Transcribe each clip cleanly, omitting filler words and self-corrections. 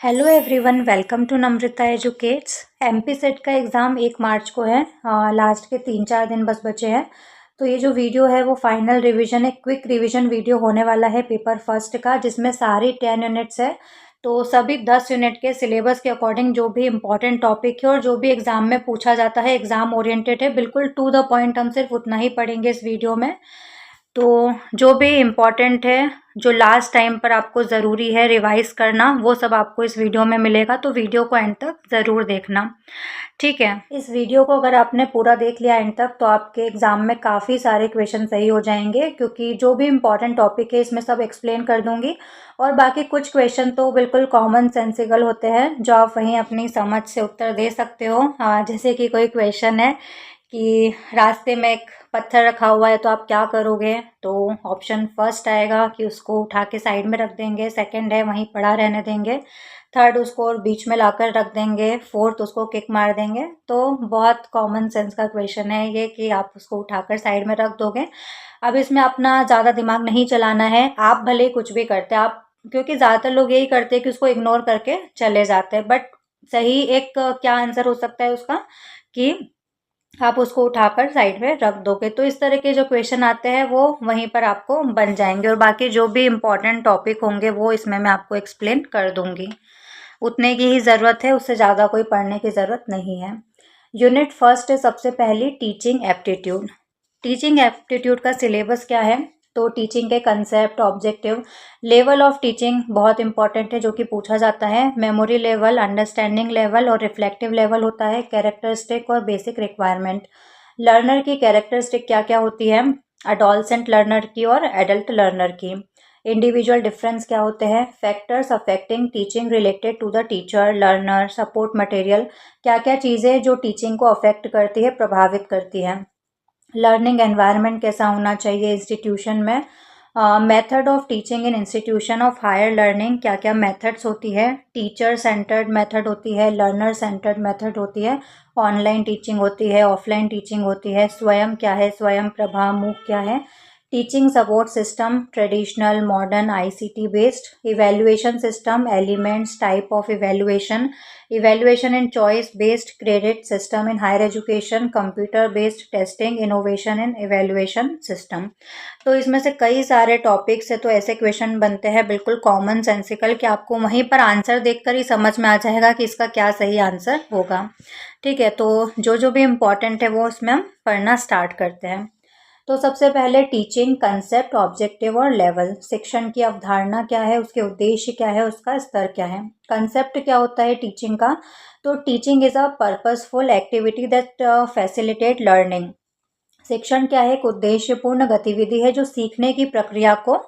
Hello everyone, welcome to Namrata educates. MP set का exam 1 March को है। लास्ट के 3-4 दिन बस बचे हैं। तो ये जो वीडियो है वो फाइनल रिवीजन, एक क्विक रिवीजन वीडियो होने वाला है पेपर फर्स्ट का, जिसमें सारी 10 यूनिट्स है। तो सभी 10 यूनिट के सिलेबस के अकॉर्डिंग जो भी इम्पॉर्टेंट टॉपिक है और जो भी एग्ज़ाम में पूछा जाता है, एग्ज़ाम ओरिएंटेड है, बिल्कुल टू द पॉइंट। हम सिर्फ उतना ही पढ़ेंगे इस वीडियो में। तो जो भी इम्पॉर्टेंट है, जो लास्ट टाइम पर आपको ज़रूरी है रिवाइज़ करना, वो सब आपको इस वीडियो में मिलेगा। तो वीडियो को एंड तक ज़रूर देखना, ठीक है। इस वीडियो को अगर आपने पूरा देख लिया एंड तक, तो आपके एग्ज़ाम में काफ़ी सारे क्वेश्चन सही हो जाएंगे, क्योंकि जो भी इम्पॉर्टेंट टॉपिक है इसमें सब एक्सप्लेन कर दूंगी। और बाकी कुछ क्वेश्चन तो बिल्कुल कॉमन सेंसिकल होते हैं, जो आप वहीं अपनी समझ से उत्तर दे सकते हो। जैसे कि कोई क्वेश्चन है कि रास्ते में एक पत्थर रखा हुआ है तो आप क्या करोगे, तो ऑप्शन फर्स्ट आएगा कि उसको उठा के साइड में रख देंगे, सेकंड है वहीं पड़ा रहने देंगे, थर्ड उसको और बीच में लाकर रख देंगे, फोर्थ उसको किक मार देंगे। तो बहुत कॉमन सेंस का क्वेश्चन है ये कि आप उसको उठाकर साइड में रख दोगे। अब इसमें अपना ज़्यादा दिमाग नहीं चलाना है, आप भले ही कुछ भी करते हैं आप, क्योंकि ज़्यादातर लोग यही करते हैं कि उसको इग्नोर करके चले जाते हैं। बट सही एक क्या आंसर हो सकता है उसका कि आप उसको उठाकर साइड में रख दोगे। तो इस तरह के जो क्वेश्चन आते हैं वो वहीं पर आपको बन जाएंगे, और बाकी जो भी इम्पोर्टेंट टॉपिक होंगे वो इसमें मैं आपको एक्सप्लेन कर दूंगी। उतने की ही ज़रूरत है, उससे ज़्यादा कोई पढ़ने की ज़रूरत नहीं है। यूनिट फर्स्ट है सबसे पहली, टीचिंग एप्टीट्यूड। टीचिंग एप्टीट्यूड का सिलेबस क्या है, तो टीचिंग के concept, objective, level of teaching बहुत इंपॉर्टेंट है, जो कि पूछा जाता है। मेमोरी लेवल, अंडरस्टैंडिंग लेवल और रिफ्लेक्टिव लेवल होता है। कैरेक्टरिस्टिक और बेसिक रिक्वायरमेंट, लर्नर की कैरेक्टरिस्टिक क्या क्या होती है, अडोलसेंट लर्नर की और एडल्ट लर्नर की। इंडिविजुअल डिफरेंस क्या होते हैं, factors affecting teaching related to the teacher, learner, support material, क्या क्या चीज़ें जो टीचिंग को अफेक्ट करती है, प्रभावित करती है। लर्निंग एनवायरनमेंट कैसा होना चाहिए इंस्टीट्यूशन में। Method of teaching in institution of higher learning, क्या क्या मेथड्स होती है। टीचर सेंटर्ड मेथड होती है, लर्नर सेंटर्ड मेथड होती है, ऑनलाइन टीचिंग होती है, ऑफलाइन टीचिंग होती है। स्वयं क्या है, स्वयं प्रभा, मूक क्या है। Teaching support system, traditional, modern, ICT based. Evaluation system, elements, type of evaluation, evaluation in choice based credit system in higher education, computer based testing, innovation in evaluation system. तो इसमें से कई सारे टॉपिक्स है, तो ऐसे क्वेश्चन बनते हैं बिल्कुल कॉमन सेंसिकल, कि आपको वहीं पर आंसर देखकर ही समझ में आ जाएगा कि इसका क्या सही आंसर होगा, ठीक है। तो जो जो भी इम्पोर्टेंट है वो इसमें हम पढ़ना स्टार्ट करते हैं। तो सबसे पहले टीचिंग कंसेप्ट, ऑब्जेक्टिव और लेवल। शिक्षण की अवधारणा क्या है, उसके उद्देश्य क्या है, उसका स्तर क्या है। कंसेप्ट क्या होता है टीचिंग का, तो teaching is a purposeful activity that facilitate learning. शिक्षण क्या है, एक उद्देश्यपूर्ण गतिविधि है जो सीखने की प्रक्रिया को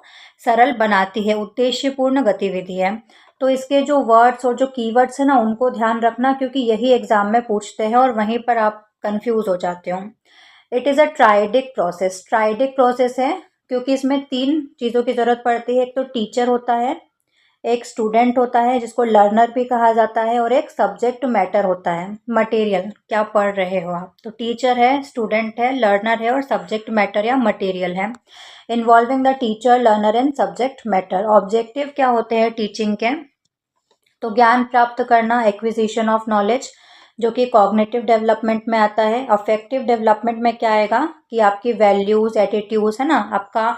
सरल बनाती है, उद्देश्यपूर्ण गतिविधि है। तो इसके जो वर्ड्स और जो कीवर्ड्स है ना, उनको ध्यान रखना, क्योंकि यही एग्जाम में पूछते हैं और वहीं पर आप कंफ्यूज हो जाते हो। It is a triadic process, triadic process है क्योंकि इसमें 3 चीज़ों की ज़रूरत पड़ती है। एक तो टीचर होता है, एक स्टूडेंट होता है जिसको लर्नर भी कहा जाता है, और एक सब्जेक्ट मैटर होता है, मटेरियल, क्या पढ़ रहे हो आप। तो टीचर है, स्टूडेंट है, लर्नर है और सब्जेक्ट मैटर या मटेरियल है। Involving the teacher, learner and subject matter. Objective क्या होते हैं टीचिंग के, तो ज्ञान प्राप्त करना, एक्विजिशन ऑफ नॉलेज, जो कि कॉग्निटिव डेवलपमेंट में आता है। अफेक्टिव डेवलपमेंट में क्या आएगा कि आपकी वैल्यूज़, एटीट्यूड्स है ना, आपका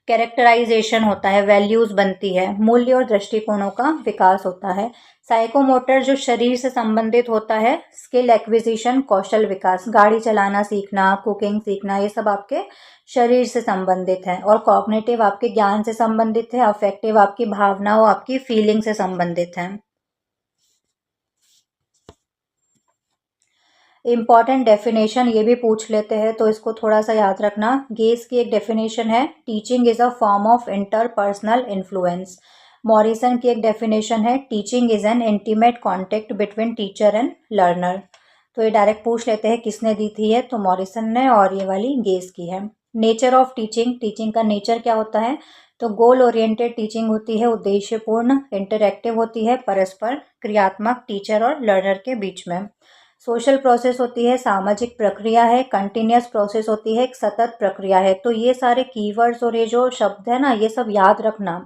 कैरेक्टराइजेशन होता है, वैल्यूज़ बनती है। मूल्य और दृष्टिकोणों का विकास होता है। साइकोमोटर जो शरीर से संबंधित होता है। स्किल एक्विजिशन, कौशल विकास, गाड़ी चलाना सीखना, कुकिंग सीखना, ये सब आपके शरीर से संबंधित है। और कॉग्निटिव आपके ज्ञान से संबंधित है। अफेक्टिव आपकी भावनाओं, आपकी फीलिंग से संबंधित है। इम्पॉर्टेंट डेफिनेशन ये भी पूछ लेते हैं, तो इसको थोड़ा सा याद रखना। गेज की एक डेफिनेशन है, teaching is a form of interpersonal influence. Morrison की एक डेफिनेशन है, teaching is an intimate contact between teacher and learner. तो ये डायरेक्ट पूछ लेते हैं किसने दी थी है, तो मॉरिसन ने, और ये वाली गेज की है। नेचर ऑफ टीचिंग, टीचिंग का नेचर क्या होता है, तो गोल ओरिएंटेड टीचिंग होती है, उद्देश्यपूर्ण, इंटरैक्टिव होती है, परस्पर क्रियात्मक, टीचर और लर्नर के बीच में। सोशल प्रोसेस होती है सामाजिक प्रक्रिया है, कंटिन्यूअस प्रोसेस होती है एक सतत प्रक्रिया है। तो ये सारे कीवर्ड्स और ये जो शब्द है ना, ये सब याद रखना,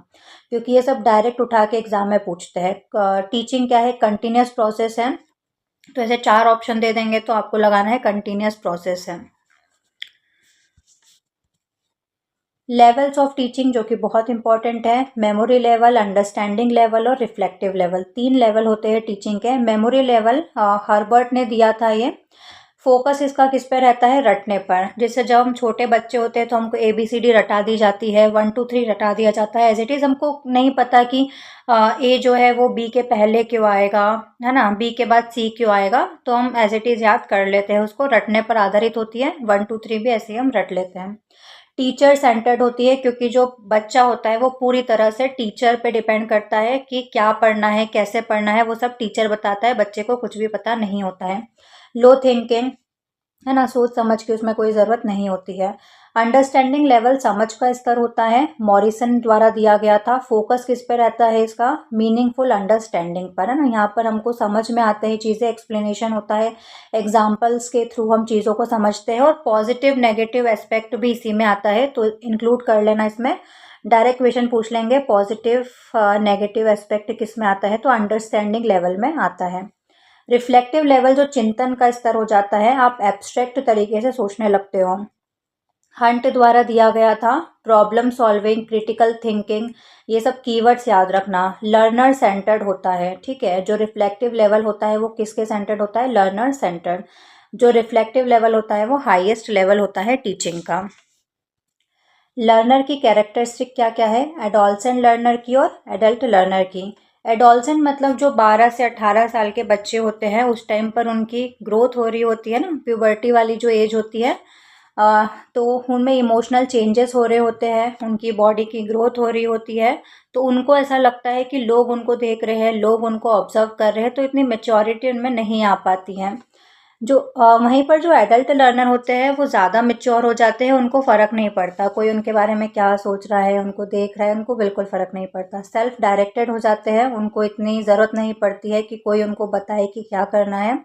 क्योंकि ये सब डायरेक्ट उठा के एग्जाम में पूछते हैं। टीचिंग क्या है? कंटिन्यूअस प्रोसेस है। तो ऐसे 4 ऑप्शन दे देंगे तो आपको लगाना है कंटिन्यूअस प्रोसेस है। लेवल्स ऑफ टीचिंग जो कि बहुत इंपॉर्टेंट है, मेमोरी लेवल, अंडरस्टैंडिंग लेवल और रिफ्लेक्टिव लेवल। 3 लेवल होते हैं टीचिंग के। मेमोरी लेवल हर्बर्ट ने दिया था ये। फोकस इसका किस पे रहता है? रटने पर। जैसे जब हम छोटे बच्चे होते हैं तो हमको ABCD रटा दी जाती है, 1 2 3 रटा दिया जाता है। एज इट इज़ हमको नहीं पता कि ए जो है वो बी के पहले क्यों आएगा, है ना, बी के बाद सी क्यों आएगा। तो हम एज इट इज़ याद कर लेते हैं उसको, रटने पर आधारित होती है। 1 2 3 भी ऐसे ही हम रट लेते हैं। टीचर सेंटर्ड होती है, क्योंकि जो बच्चा होता है वो पूरी तरह से टीचर पे डिपेंड करता है कि क्या पढ़ना है, कैसे पढ़ना है, वो सब टीचर बताता है, बच्चे को कुछ भी पता नहीं होता है। लो थिंकिंग, है ना, सोच समझ के उसमें कोई ज़रूरत नहीं होती है। अंडरस्टैंडिंग लेवल समझ का स्तर होता है, मॉरिसन द्वारा दिया गया था। फोकस किस पे रहता है इसका? मीनिंगफुल अंडरस्टैंडिंग पर, है ना। यहाँ पर हमको समझ में आते हैं चीज़ें, एक्सप्लेनेशन होता है, एग्जाम्पल्स के थ्रू हम चीज़ों को समझते हैं, और पॉजिटिव नेगेटिव एस्पेक्ट भी इसी में आता है, तो इंक्लूड कर लेना इसमें। डायरेक्ट क्वेश्चन पूछ लेंगे पॉजिटिव नेगेटिव एस्पेक्ट किस में आता है, तो अंडरस्टैंडिंग लेवल में आता है। रिफ्लेक्टिव लेवल जो चिंतन का स्तर हो जाता है, आप एब्स्ट्रैक्ट तरीके से सोचने लगते हो। हंट द्वारा दिया गया था प्रॉब्लम सॉल्विंग, क्रिटिकल थिंकिंग, ये सब कीवर्ड्स याद रखना। लर्नर सेंटर्ड होता है, ठीक है। जो रिफ्लेक्टिव लेवल होता है वो किसके सेंटर्ड होता है? Learner centred. जो रिफ्लेक्टिव लेवल होता है वो हाईएस्ट लेवल होता है टीचिंग का। लर्नर की कैरेक्टरिस्टिक क्या क्या है? एडोलसेंट लर्नर की और एडल्ट लर्नर की। एडोलसेंट मतलब जो 12 से 18 साल के बच्चे होते हैं, उस टाइम पर उनकी ग्रोथ हो रही होती है ना, प्यूबर्टी वाली जो एज होती है, तो उनमें इमोशनल चेंजेस हो रहे होते हैं, उनकी बॉडी की ग्रोथ हो रही होती है, तो उनको ऐसा लगता है कि लोग उनको देख रहे हैं, लोग उनको ऑब्जर्व कर रहे हैं, तो इतनी मेच्योरिटी उनमें नहीं आ पाती है। जो वहीं पर जो एडल्ट लर्नर होते हैं वो ज़्यादा मैच्योर हो जाते हैं, उनको फ़र्क नहीं पड़ता कोई उनके बारे में क्या सोच रहा है, उनको देख रहा है, उनको बिल्कुल फ़र्क नहीं पड़ता। सेल्फ डायरेक्टेड हो जाते हैं, उनको इतनी ज़रूरत नहीं पड़ती है कि कोई उनको बताए कि क्या करना है।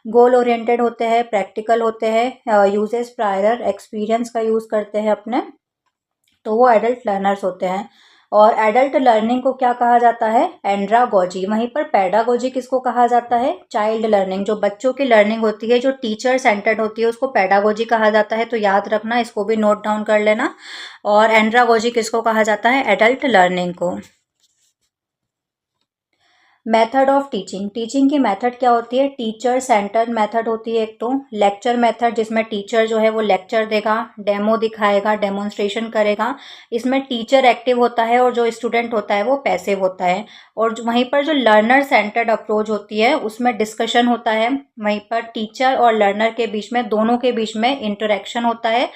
गोल ओरिएंटेड होते हैं, प्रैक्टिकल होते हैं, यूजेस प्रायर एक्सपीरियंस का यूज़ करते हैं अपने, तो वो एडल्ट लर्नर्स होते हैं। और एडल्ट लर्निंग को क्या कहा जाता है? एंड्रागोजी। वहीं पर पैडागोजी किसको कहा जाता है? Child learning. जो बच्चों की लर्निंग होती है, जो टीचर सेंटर्ड होती है, उसको पैडागोजी कहा जाता है, तो याद रखना, इसको भी नोट डाउन कर लेना। और एंड्रागोजी किसको कहा जाता है? एडल्ट लर्निंग को। Method of teaching. टीचिंग की मेथड क्या होती है? टीचर सेंटर्ड मेथड होती है एक तो। लेक्चर मेथड, जिसमें टीचर जो है वो लेक्चर देगा, डेमो दिखाएगा, डेमोन्स्ट्रेशन करेगा, इसमें टीचर एक्टिव होता है और जो स्टूडेंट होता है वो पैसिव होता है। और वहीं पर जो लर्नर सेंटर्ड अप्रोच होती है उसमें डिस्कशन होता है, वहीं पर टीचर और लर्नर के बीच में, दोनों के बीच में इंटरेक्शन होता है।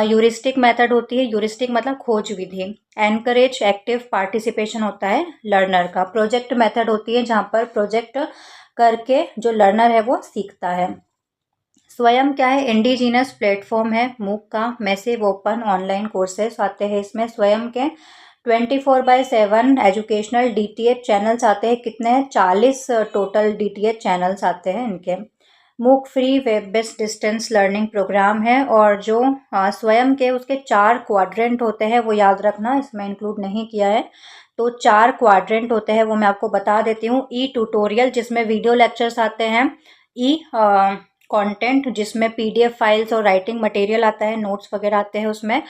यूरिस्टिक मेथड होती है, यूरिस्टिक मतलब खोज विधि। एनकरेज एक्टिव पार्टिसिपेशन होता है लर्नर का। प्रोजेक्ट मेथड होती है, जहाँ पर प्रोजेक्ट करके जो लर्नर है वो सीखता है। स्वयं क्या है? इंडिजिनस प्लेटफॉर्म है मूक का, मैसिव ओपन ऑनलाइन कोर्सेस आते हैं इसमें। स्वयं के 24/7 एजुकेशनल DTH चैनल्स आते हैं। कितने हैं? 40 टोटल DTH चैनल्स आते हैं इनके। MOOC free web based distance learning program है। और जो स्वयं के उसके 4 क्वाड्रेंट होते हैं वो याद रखना, इसमें इंक्लूड नहीं किया है। तो 4 क्वाड्रेंट होते हैं वो मैं आपको बता देती हूँ। ई ट्यूटोरियल, जिसमें वीडियो लेक्चर्स आते हैं। ई कंटेंट, जिसमें PDF फाइल्स और राइटिंग मटेरियल आता है, नोट्स वगैरह आते हैं उसमें।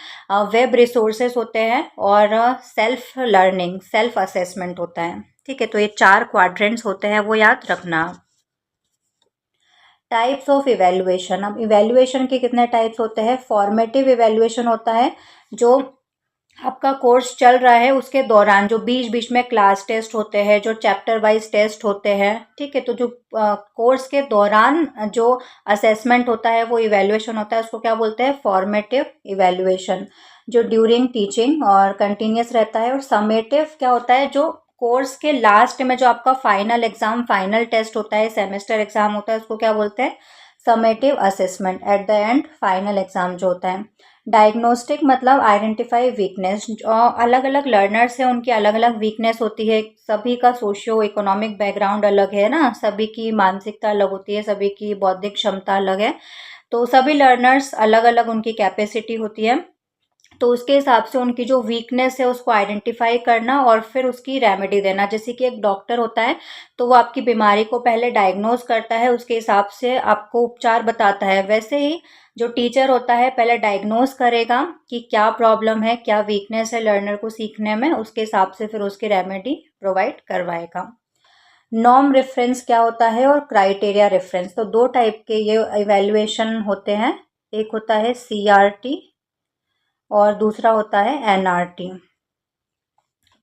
वेब रिसोर्सेस होते हैं। और सेल्फ लर्निंग, सेल्फ असेसमेंट होता है। ठीक है, तो ये 4 क्वाड्रेंट्स होते हैं वो याद रखना। Types of evaluation. अब इवेल्युएशन के कितने टाइप्स होते हैं? फॉर्मेटिव इवेल्युएशन होता है, जो आपका कोर्स चल रहा है उसके दौरान, जो बीच बीच में क्लास टेस्ट होते हैं, जो चैप्टर वाइज टेस्ट होते हैं, ठीक है, तो जो कोर्स के दौरान जो असेसमेंट होता है वो इवेल्युएशन होता है, उसको क्या बोलते हैं? Formative evaluation. जो ड्यूरिंग टीचिंग और कंटिन्यूस रहता है। और समेटिव क्या होता है? जो कोर्स के लास्ट में जो आपका फाइनल एग्जाम, फाइनल टेस्ट होता है, सेमेस्टर एग्जाम होता है, उसको क्या बोलते हैं? Summative assessment. At the end final exam जो होता है। डायग्नोस्टिक मतलब आइडेंटिफाई वीकनेस। अलग अलग लर्नर्स हैं, उनकी अलग अलग वीकनेस होती है, सभी का सोशियो इकोनॉमिक बैकग्राउंड अलग है ना, सभी की मानसिकता अलग होती है, सभी की बौद्धिक क्षमता अलग है, तो सभी लर्नर्स अलग अलग उनकी कैपेसिटी होती है। तो उसके हिसाब से उनकी जो वीकनेस है उसको आइडेंटिफाई करना और फिर उसकी रेमेडी देना। जैसे कि एक डॉक्टर होता है तो वो आपकी बीमारी को पहले डायग्नोज करता है, उसके हिसाब से आपको उपचार बताता है, वैसे ही जो टीचर होता है पहले डायग्नोज करेगा कि क्या प्रॉब्लम है, क्या वीकनेस है लर्नर को सीखने में, उसके हिसाब से फिर उसकी रेमेडी प्रोवाइड करवाएगा। नॉर्म रेफरेंस क्या होता है और क्राइटेरिया रेफरेंस, तो दो टाइप के ये इवैल्यूएशन होते हैं, एक होता है CRT और दूसरा होता है NRT।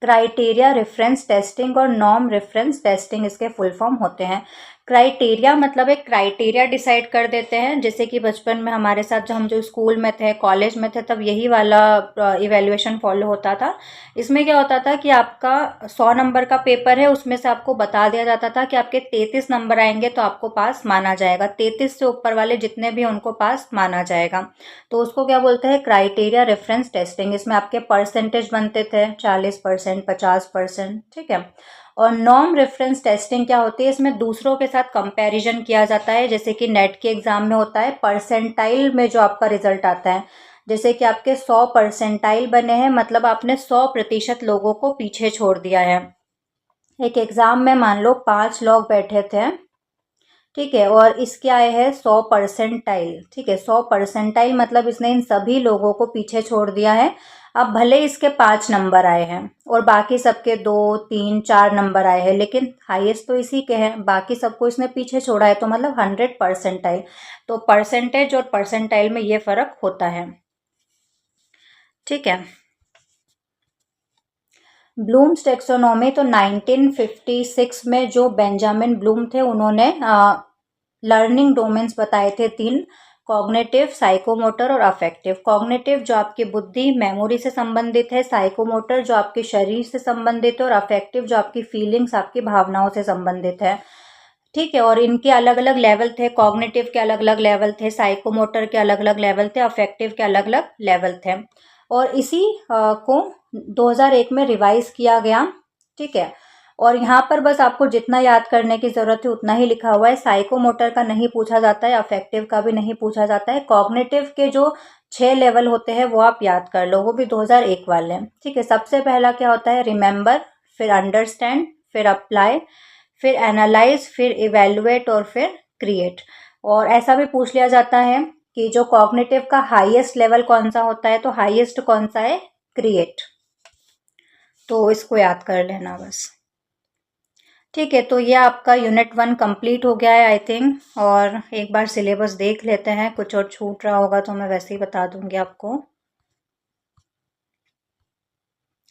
क्राइटेरिया रेफरेंस टेस्टिंग और नॉर्म रेफरेंस टेस्टिंग इसके फुल फॉर्म होते हैं। क्राइटेरिया मतलब एक क्राइटेरिया डिसाइड कर देते हैं, जैसे कि बचपन में हमारे साथ जब हम जो स्कूल में थे, कॉलेज में थे, तब यही वाला इवैल्यूएशन फॉलो होता था। इसमें क्या होता था कि आपका 100 नंबर का पेपर है, उसमें से आपको बता दिया जाता था कि आपके 33 नंबर आएंगे तो आपको पास माना जाएगा, 33 से ऊपर वाले जितने भी उनको पास माना जाएगा। तो उसको क्या बोलते हैं, क्राइटेरिया रेफरेंस टेस्टिंग। इसमें आपके परसेंटेज बनते थे 40%, 50%, ठीक है। और नॉर्म रेफरेंस टेस्टिंग क्या होती है, इसमें दूसरों के साथ कंपैरिजन किया जाता है, जैसे कि नेट के एग्जाम में होता है परसेंटाइल में जो आपका रिजल्ट आता है, जैसे कि आपके 100 परसेंटाइल बने हैं, मतलब आपने 100% लोगों को पीछे छोड़ दिया है। एक एग्जाम में मान लो 5 लोग बैठे थे, ठीक है, और इसके आए हैं 100 परसेंटाइल, ठीक है, 100 परसेंटाइल मतलब इसने इन सभी लोगों को पीछे छोड़ दिया है। अब भले इसके 5 नंबर आए हैं और बाकी सबके 2, 3, 4 नंबर आए हैं, लेकिन हाईएस्ट तो इसी के हैं, बाकी सबको इसने पीछे छोड़ा है, तो मतलब 100 परसेंटाइल। तो परसेंटेज और परसेंटाइल में ये फर्क होता है, ठीक है। ब्लूम्स टेक्सोनॉमी तो 1956 में जो बेंजामिन ब्लूम थे, उन्होंने लर्निंग डोमेन्स बताए थे 3, कॉग्निटिव, साइकोमोटर और अफेक्टिव। कॉग्निटिव जो आपकी बुद्धि मेमोरी से संबंधित है, साइकोमोटर जो आपके शरीर से संबंधित है, और अफेक्टिव जो आपकी फीलिंग्स, आपकी भावनाओं से संबंधित है, ठीक है। और इनके अलग अलग लेवल थे, कॉग्निटिव के अलग अलग लेवल थे, साइकोमोटर के अलग अलग लेवल थे, अफेक्टिव के अलग अलग लेवल थे। और इसी को 2001 में रिवाइज किया गया, ठीक है। और यहाँ पर बस आपको जितना याद करने की ज़रूरत है उतना ही लिखा हुआ है। साइकोमोटर का नहीं पूछा जाता है, अफेक्टिव का भी नहीं पूछा जाता है। कॉग्निटिव के जो 6 लेवल होते हैं वो आप याद कर लो, वो भी 2001 वाले हैं, ठीक है। सबसे पहला क्या होता है, रिमेंबर, फिर अंडरस्टैंड, फिर अप्लाई, फिर एनालाइज, फिर इवेल्युएट और फिर क्रिएट। और ऐसा भी पूछ लिया जाता है कि जो कॉग्निटिव का हाईएस्ट लेवल कौन सा होता है, तो हाईएस्ट कौन सा है, क्रिएट। तो इसको याद कर लेना बस, ठीक है। तो ये आपका यूनिट 1 कंप्लीट हो गया है आई थिंक। और एक बार सिलेबस देख लेते हैं, कुछ और छूट रहा होगा तो मैं वैसे ही बता दूंगी आपको।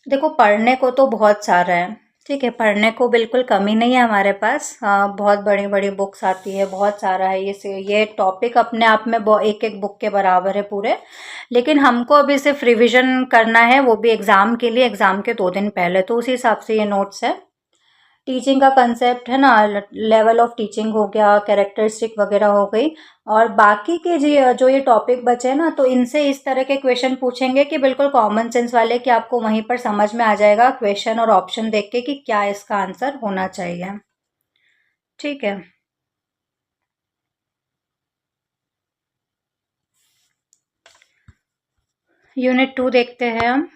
देखो पढ़ने को तो बहुत सारा है, ठीक है, पढ़ने को बिल्कुल कमी नहीं है हमारे पास। बहुत बड़ी बड़ी बुक्स आती है, बहुत सारा है, ये टॉपिक अपने आप में एक एक बुक के बराबर है पूरे। लेकिन हमको अभी सिर्फ रिवीजन करना है, वो भी एग्ज़ाम के लिए, एग्ज़ाम के 2 दिन पहले, तो उसी हिसाब से ये नोट्स है। टीचिंग का कंसेप्ट है ना, लेवल ऑफ टीचिंग हो गया, कैरेक्टरिस्टिक वगैरह हो गई। और बाकी के जो ये टॉपिक बचे ना, तो इनसे इस तरह के क्वेश्चन पूछेंगे कि बिल्कुल कॉमन सेंस वाले, कि आपको वहीं पर समझ में आ जाएगा क्वेश्चन और ऑप्शन देख के कि क्या इसका आंसर होना चाहिए, ठीक है। यूनिट 2 देखते हैं हम।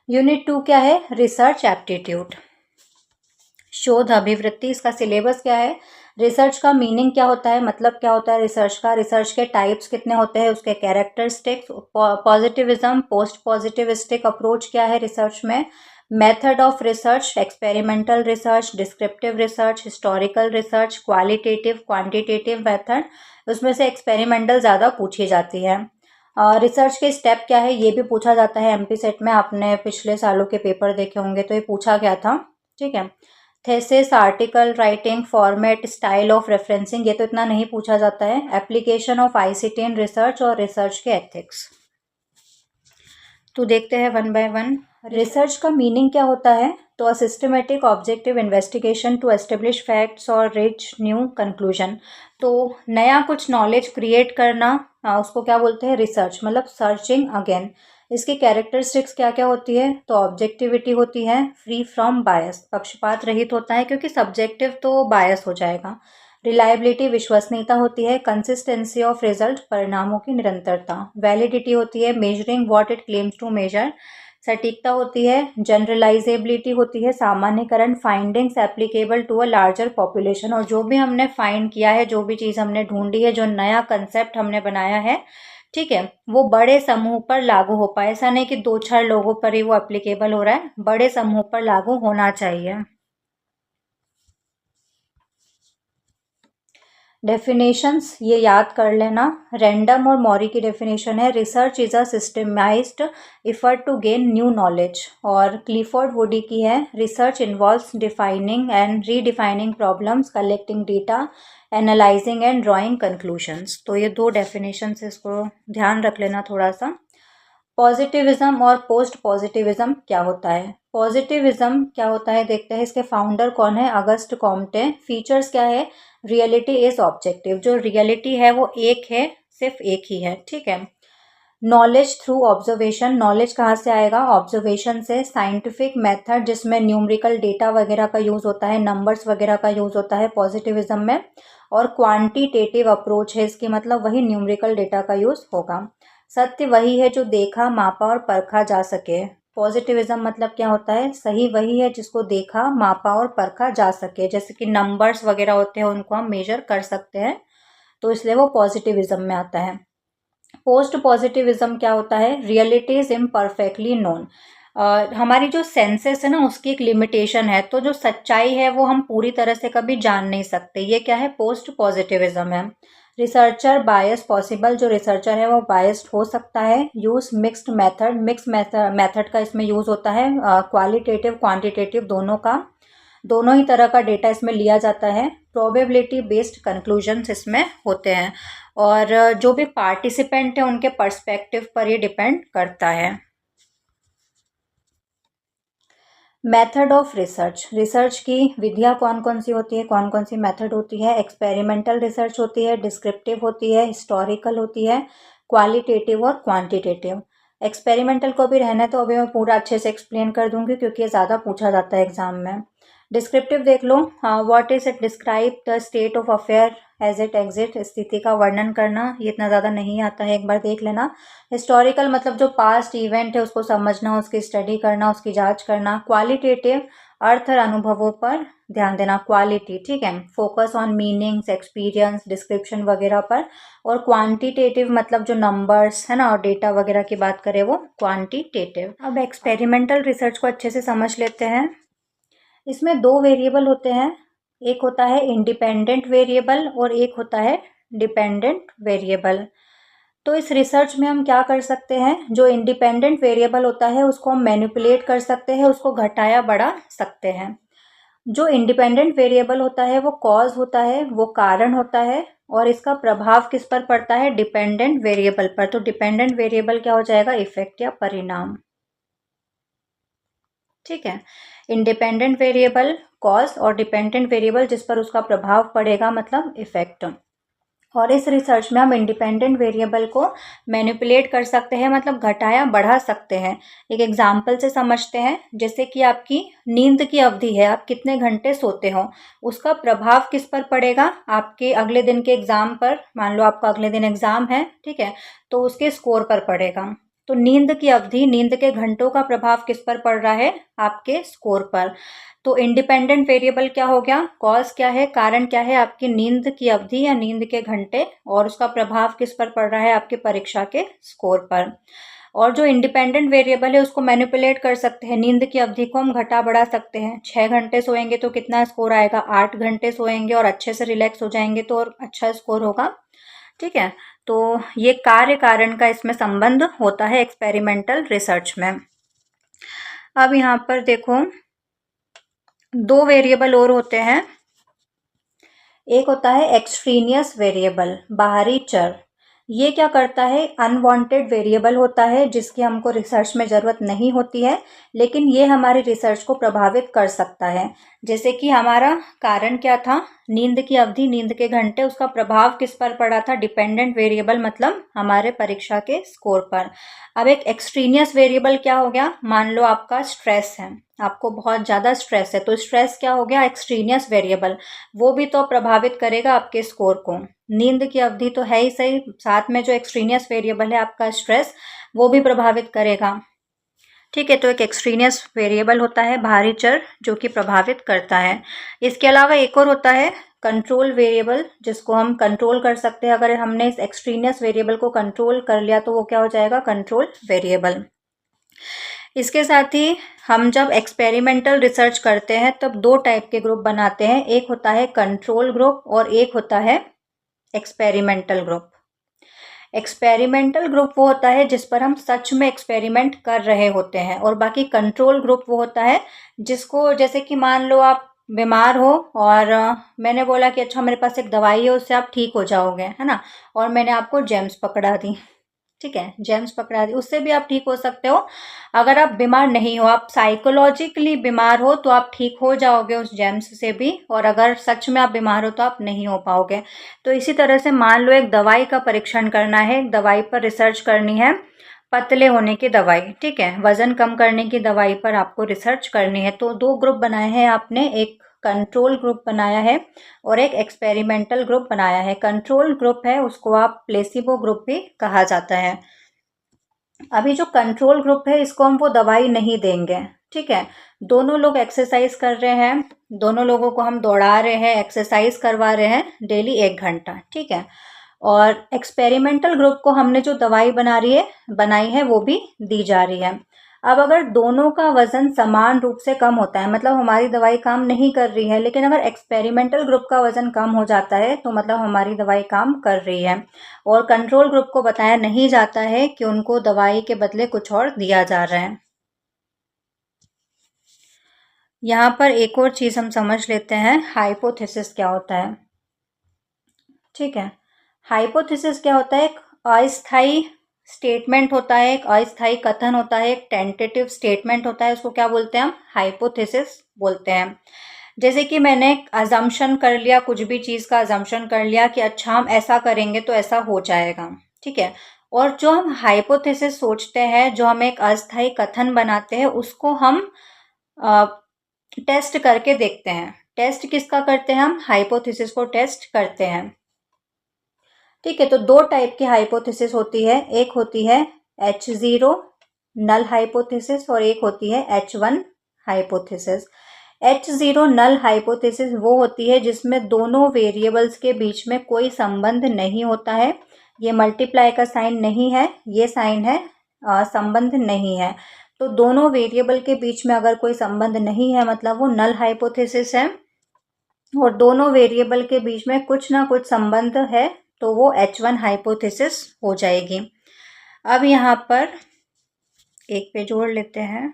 यूनिट 2 क्या है, रिसर्च एप्टीट्यूड, शोध अभिवृत्ति। इसका सिलेबस क्या है, रिसर्च का मीनिंग क्या होता है, मतलब क्या होता है रिसर्च का, रिसर्च के टाइप्स कितने होते हैं, उसके characteristics, positivism, post positivistic approach क्या है रिसर्च में, method of research, experimental research, descriptive research, historical research, qualitative, quantitative method. उसमें से एक्सपेरिमेंटल ज़्यादा पूछी जाती है। रिसर्च के स्टेप क्या है ये भी पूछा जाता है एमपी सेट में, आपने पिछले सालों के पेपर देखे होंगे तो ये पूछा गया था, ठीक है। Thesis, article writing, format, style of referencing, ये तो इतना नहीं पूछा जाता है। Application of ICT in research और रिसर्च के एथिक्स। तो देखते हैं वन बाय वन। रिसर्च का मीनिंग क्या होता है, तो a systematic objective investigation to establish facts और रीच न्यू कंक्लूजन। तो नया कुछ नॉलेज क्रिएट करना, उसको क्या बोलते हैं, रिसर्च, मतलब सर्चिंग अगेन। इसकी कैरेक्टरिस्टिक्स क्या क्या होती है, तो ऑब्जेक्टिविटी होती है, फ्री फ्रॉम बायस, पक्षपात रहित होता है, क्योंकि सब्जेक्टिव तो बायस हो जाएगा। रिलायबिलिटी, विश्वसनीयता होती है। कंसिस्टेंसी ऑफ रिजल्ट, परिणामों की निरंतरता। वैलिडिटी होती है, measuring what it claims to measure. सटीकता होती है। जनरलाइजेबिलिटी होती है, सामान्यकरण, findings applicable to a larger population. और जो भी हमने फाइंड किया है, जो भी चीज़ हमने ढूंढी है, जो नया कंसेप्ट हमने बनाया है, ठीक है, वो बड़े समूह पर लागू हो पाए। ऐसा नहीं कि दो चार लोगों पर ही वो एप्लीकेबल हो रहा है, बड़े समूह पर लागू होना चाहिए। डेफिनेशंस ये याद कर लेना। रैंडम और मॉरी की डेफिनेशन है, research is a systematised effort to gain new knowledge. और क्लिफोर्ड वुडी की है, research involves defining and redefining problems, collecting data, analysing and drawing conclusions. तो ये दो डेफिनेशन है, इसको ध्यान रख लेना थोड़ा सा। पॉजिटिविज्म और पोस्ट पॉजिटिविज्म क्या होता है। पॉजिटिविज्म क्या होता है देखते हैं, इसके फाउंडर कौन है, अगस्ट कॉम्टे। फीचर्स क्या है, रियलिटी इज ऑब्जेक्टिव, जो रियलिटी है वो एक है, सिर्फ एक ही है, ठीक है। नॉलेज थ्रू ऑब्जर्वेशन, नॉलेज कहाँ से आएगा, ऑब्जर्वेशन से। साइंटिफिक मेथड, जिसमें न्यूमेरिकल डेटा वगैरह का यूज़ होता है, नंबर्स वगैरह का यूज़ होता है पॉजिटिविज्म में। और क्वांटिटेटिव अप्रोच है इसकी, मतलब वही न्यूमेरिकल डेटा का यूज़ होगा। सत्य वही है जो देखा, मापा और परखा जा सके। पॉजिटिविज्म मतलब क्या होता है, सही वही है जिसको देखा, मापा और परखा जा सके। जैसे कि नंबर्स वगैरह होते हैं, उनको हम मेजर कर सकते हैं, तो इसलिए वो पॉजिटिविज्म में आता है। पोस्ट पॉजिटिविज्म क्या होता है, रियलिटी इज इम्परफेक्टली नोन। हमारी जो सेंसेस है ना, उसकी एक लिमिटेशन है, तो जो सच्चाई है वो हम पूरी तरह से कभी जान नहीं सकते। ये क्या है, पोस्ट पॉजिटिविज्म है। रिसर्चर बायस पॉसिबल, जो रिसर्चर है वो बायस्ड हो सकता है। Use mixed method, mix method का इसमें यूज होता है, क्वालिटेटिव क्वांटिटेटिव दोनों का, दोनों ही तरह का डेटा इसमें लिया जाता है। प्रोबेबिलिटी बेस्ड कंक्लूजन्स इसमें होते हैं। और जो भी पार्टिसिपेंट है उनके पर्सपेक्टिव पर ये डिपेंड करता है। मेथड ऑफ रिसर्च, रिसर्च की विधियाँ कौन कौन सी होती है, कौन कौन सी मेथड होती है। एक्सपेरिमेंटल रिसर्च होती है, डिस्क्रिप्टिव होती है, हिस्टोरिकल होती है, क्वालिटेटिव और क्वांटिटेटिव। एक्सपेरिमेंटल को भी रहना है, तो अभी मैं पूरा अच्छे से एक्सप्लेन कर दूंगी, क्योंकि ये ज़्यादा पूछा जाता है एग्जाम में। डिस्क्रिप्टिव देख लो, what is it, describe the state of affair as it exist, स्थिति का वर्णन करना। ये इतना ज़्यादा नहीं आता है, एक बार देख लेना। हिस्टोरिकल मतलब जो पास्ट इवेंट है उसको समझना, उसकी स्टडी करना, उसकी जांच करना। क्वालिटेटिव, अर्थ और अनुभवों पर ध्यान देना, क्वालिटी, ठीक है, focus on meanings, experience, description वगैरह पर। और क्वांटिटेटिव मतलब जो नंबर्स है ना और डेटा वगैरह की बात करें, वो क्वांटिटेटिव। अब एक्सपेरिमेंटल रिसर्च को अच्छे से समझ लेते हैं। इसमें दो वेरिएबल होते हैं, एक होता है इंडिपेंडेंट वेरिएबल और एक होता है डिपेंडेंट वेरिएबल। तो इस रिसर्च में हम क्या कर सकते हैं, जो इंडिपेंडेंट वेरिएबल होता है उसको हम मैनिपुलेट कर सकते हैं, उसको घटाया बढ़ा सकते हैं। जो इंडिपेंडेंट वेरिएबल होता है वो कॉज होता है, वो कारण होता है, और इसका प्रभाव किस पर पड़ता है, डिपेंडेंट वेरिएबल पर। तो डिपेंडेंट वेरिएबल क्या हो जाएगा, इफेक्ट या परिणाम, ठीक है। इंडिपेंडेंट वेरिएबल कॉज और डिपेंडेंट वेरिएबल जिस पर उसका प्रभाव पड़ेगा, मतलब इफेक्ट। और इस रिसर्च में हम इंडिपेंडेंट वेरिएबल को मैनिपुलेट कर सकते हैं, मतलब घटाया बढ़ा सकते हैं। एक एग्जाम्पल से समझते हैं, जैसे कि आपकी नींद की अवधि है, आप कितने घंटे सोते हो, उसका प्रभाव किस पर पड़ेगा, आपके अगले दिन के एग्जाम पर। मान लो आपका अगले दिन एग्जाम है, ठीक है, तो उसके स्कोर पर पड़ेगा। तो नींद की अवधि, नींद के घंटों का प्रभाव किस पर पड़ रहा है, आपके स्कोर पर। तो इंडिपेंडेंट वेरिएबल क्या हो गया, कॉज क्या है, कारण क्या है, आपकी नींद की अवधि या नींद के घंटे, और उसका प्रभाव किस पर पड़ रहा है, आपके परीक्षा के स्कोर पर। और जो इंडिपेंडेंट वेरिएबल है उसको मैनिपुलेट कर सकते हैं, नींद की अवधि को हम घटा बढ़ा सकते हैं। 6 घंटे सोएंगे तो कितना स्कोर आएगा, 8 घंटे सोएंगे और अच्छे से रिलैक्स हो जाएंगे तो और अच्छा स्कोर होगा, ठीक है। तो ये कार्य कारण का इसमें संबंध होता है एक्सपेरिमेंटल रिसर्च में। अब यहाँ पर देखो, दो वेरिएबल और होते हैं, एक होता है एक्सट्रेनियस वेरिएबल, बाहरी चर, ये क्या करता है, अनवांटेड वेरिएबल होता है जिसकी हमको रिसर्च में ज़रूरत नहीं होती है, लेकिन ये हमारी रिसर्च को प्रभावित कर सकता है। जैसे कि हमारा कारण क्या था, नींद की अवधि, नींद के घंटे, उसका प्रभाव किस पर पड़ा था, डिपेंडेंट वेरिएबल मतलब हमारे परीक्षा के स्कोर पर। अब एक एक्सट्रेनियस वेरिएबल क्या हो गया, मान लो आपका स्ट्रेस है, आपको बहुत ज़्यादा स्ट्रेस है, तो स्ट्रेस क्या हो गया, एक्सट्रेनियस वेरिएबल, वो भी तो प्रभावित करेगा आपके स्कोर को। नींद की अवधि तो है ही सही, साथ में जो एक्सट्रेनियस वेरिएबल है आपका स्ट्रेस, वो भी प्रभावित करेगा। ठीक है, तो एक एक्सट्रेनियस वेरिएबल होता है बाहरी चर जो कि प्रभावित करता है। इसके अलावा एक और होता है कंट्रोल वेरिएबल, जिसको हम कंट्रोल कर सकते हैं। अगर हमने इस एक्सट्रेनियस वेरिएबल को कंट्रोल कर लिया तो वो क्या हो जाएगा, कंट्रोल वेरिएबल। इसके साथ ही हम जब एक्सपेरिमेंटल रिसर्च करते हैं तब दो टाइप के ग्रुप बनाते हैं, एक होता है कंट्रोल ग्रुप और एक होता है एक्सपेरिमेंटल ग्रुप। एक्सपेरिमेंटल ग्रुप वो होता है जिस पर हम सच में एक्सपेरिमेंट कर रहे होते हैं, और बाकी कंट्रोल ग्रुप वो होता है जिसको, जैसे कि मान लो आप बीमार हो और मैंने बोला कि अच्छा मेरे पास एक दवाई है, उससे आप ठीक हो जाओगे, है ना, और मैंने आपको जेम्स पकड़ा दी, ठीक है, जेम्स पकड़ा दी, उससे भी आप ठीक हो सकते हो। अगर आप बीमार नहीं हो, आप साइकोलॉजिकली बीमार हो, तो आप ठीक हो जाओगे उस जेम्स से भी, और अगर सच में आप बीमार हो तो आप नहीं हो पाओगे। तो इसी तरह से मान लो एक दवाई का परीक्षण करना है, एक दवाई पर रिसर्च करनी है, पतले होने की दवाई, ठीक है, वजन कम करने की दवाई पर आपको रिसर्च करनी है। तो दो ग्रुप बनाए हैं आपने, एक कंट्रोल ग्रुप बनाया है और एक एक्सपेरिमेंटल ग्रुप बनाया है। कंट्रोल ग्रुप है उसको आप प्लेसिबो ग्रुप भी कहा जाता है। अभी जो कंट्रोल ग्रुप है इसको हम वो दवाई नहीं देंगे, ठीक है, दोनों लोग एक्सरसाइज कर रहे हैं, दोनों लोगों को हम दौड़ा रहे हैं, एक्सरसाइज करवा रहे हैं डेली 1 घंटा, ठीक है, और एक्सपेरिमेंटल ग्रुप को हमने जो दवाई बनाई है वो भी दी जा रही है। अब अगर दोनों का वजन समान रूप से कम होता है, मतलब हमारी दवाई काम नहीं कर रही है, लेकिन अगर एक्सपेरिमेंटल ग्रुप का वजन कम हो जाता है तो मतलब हमारी दवाई काम कर रही है, और कंट्रोल ग्रुप को बताया नहीं जाता है कि उनको दवाई के बदले कुछ और दिया जा रहा है। यहाँ पर एक और चीज़ हम समझ लेते हैं, हाइपोथेसिस क्या होता है, ठीक है। हाइपोथेसिस क्या होता है, एक अस्थायी स्टेटमेंट होता है, एक अस्थायी कथन होता है, एक टेंटेटिव स्टेटमेंट होता है, उसको क्या बोलते हैं हम, हाइपोथेसिस बोलते हैं। जैसे कि मैंने अजम्पशन कर लिया, कुछ भी चीज़ का अजम्पशन कर लिया कि अच्छा हम ऐसा करेंगे तो ऐसा हो जाएगा, ठीक है, और जो हम हाइपोथेसिस सोचते हैं, जो हम एक अस्थायी कथन बनाते हैं, उसको हम टेस्ट करके देखते हैं। टेस्ट किसका करते हैं हम, हाइपोथेसिस को टेस्ट करते हैं, ठीक है। तो दो टाइप की हाइपोथेसिस होती है, एक होती है H0 नल हाइपोथेसिस और एक होती है H1 hypothesis. H0 null hypothesis वो होती है जिसमें दोनों वेरिएबल्स के बीच में कोई संबंध नहीं होता है, ये मल्टीप्लाई का साइन नहीं है, ये साइन है संबंध नहीं है। तो दोनों वेरिएबल के बीच में अगर कोई संबंध नहीं है मतलब वो नल हाइपोथेसिस है, और दोनों वेरिएबल के बीच में कुछ ना कुछ संबंध है तो वो H1 हाइपोथेसिस हो जाएगी। अब यहाँ पर एक पे जोड़ लेते हैं,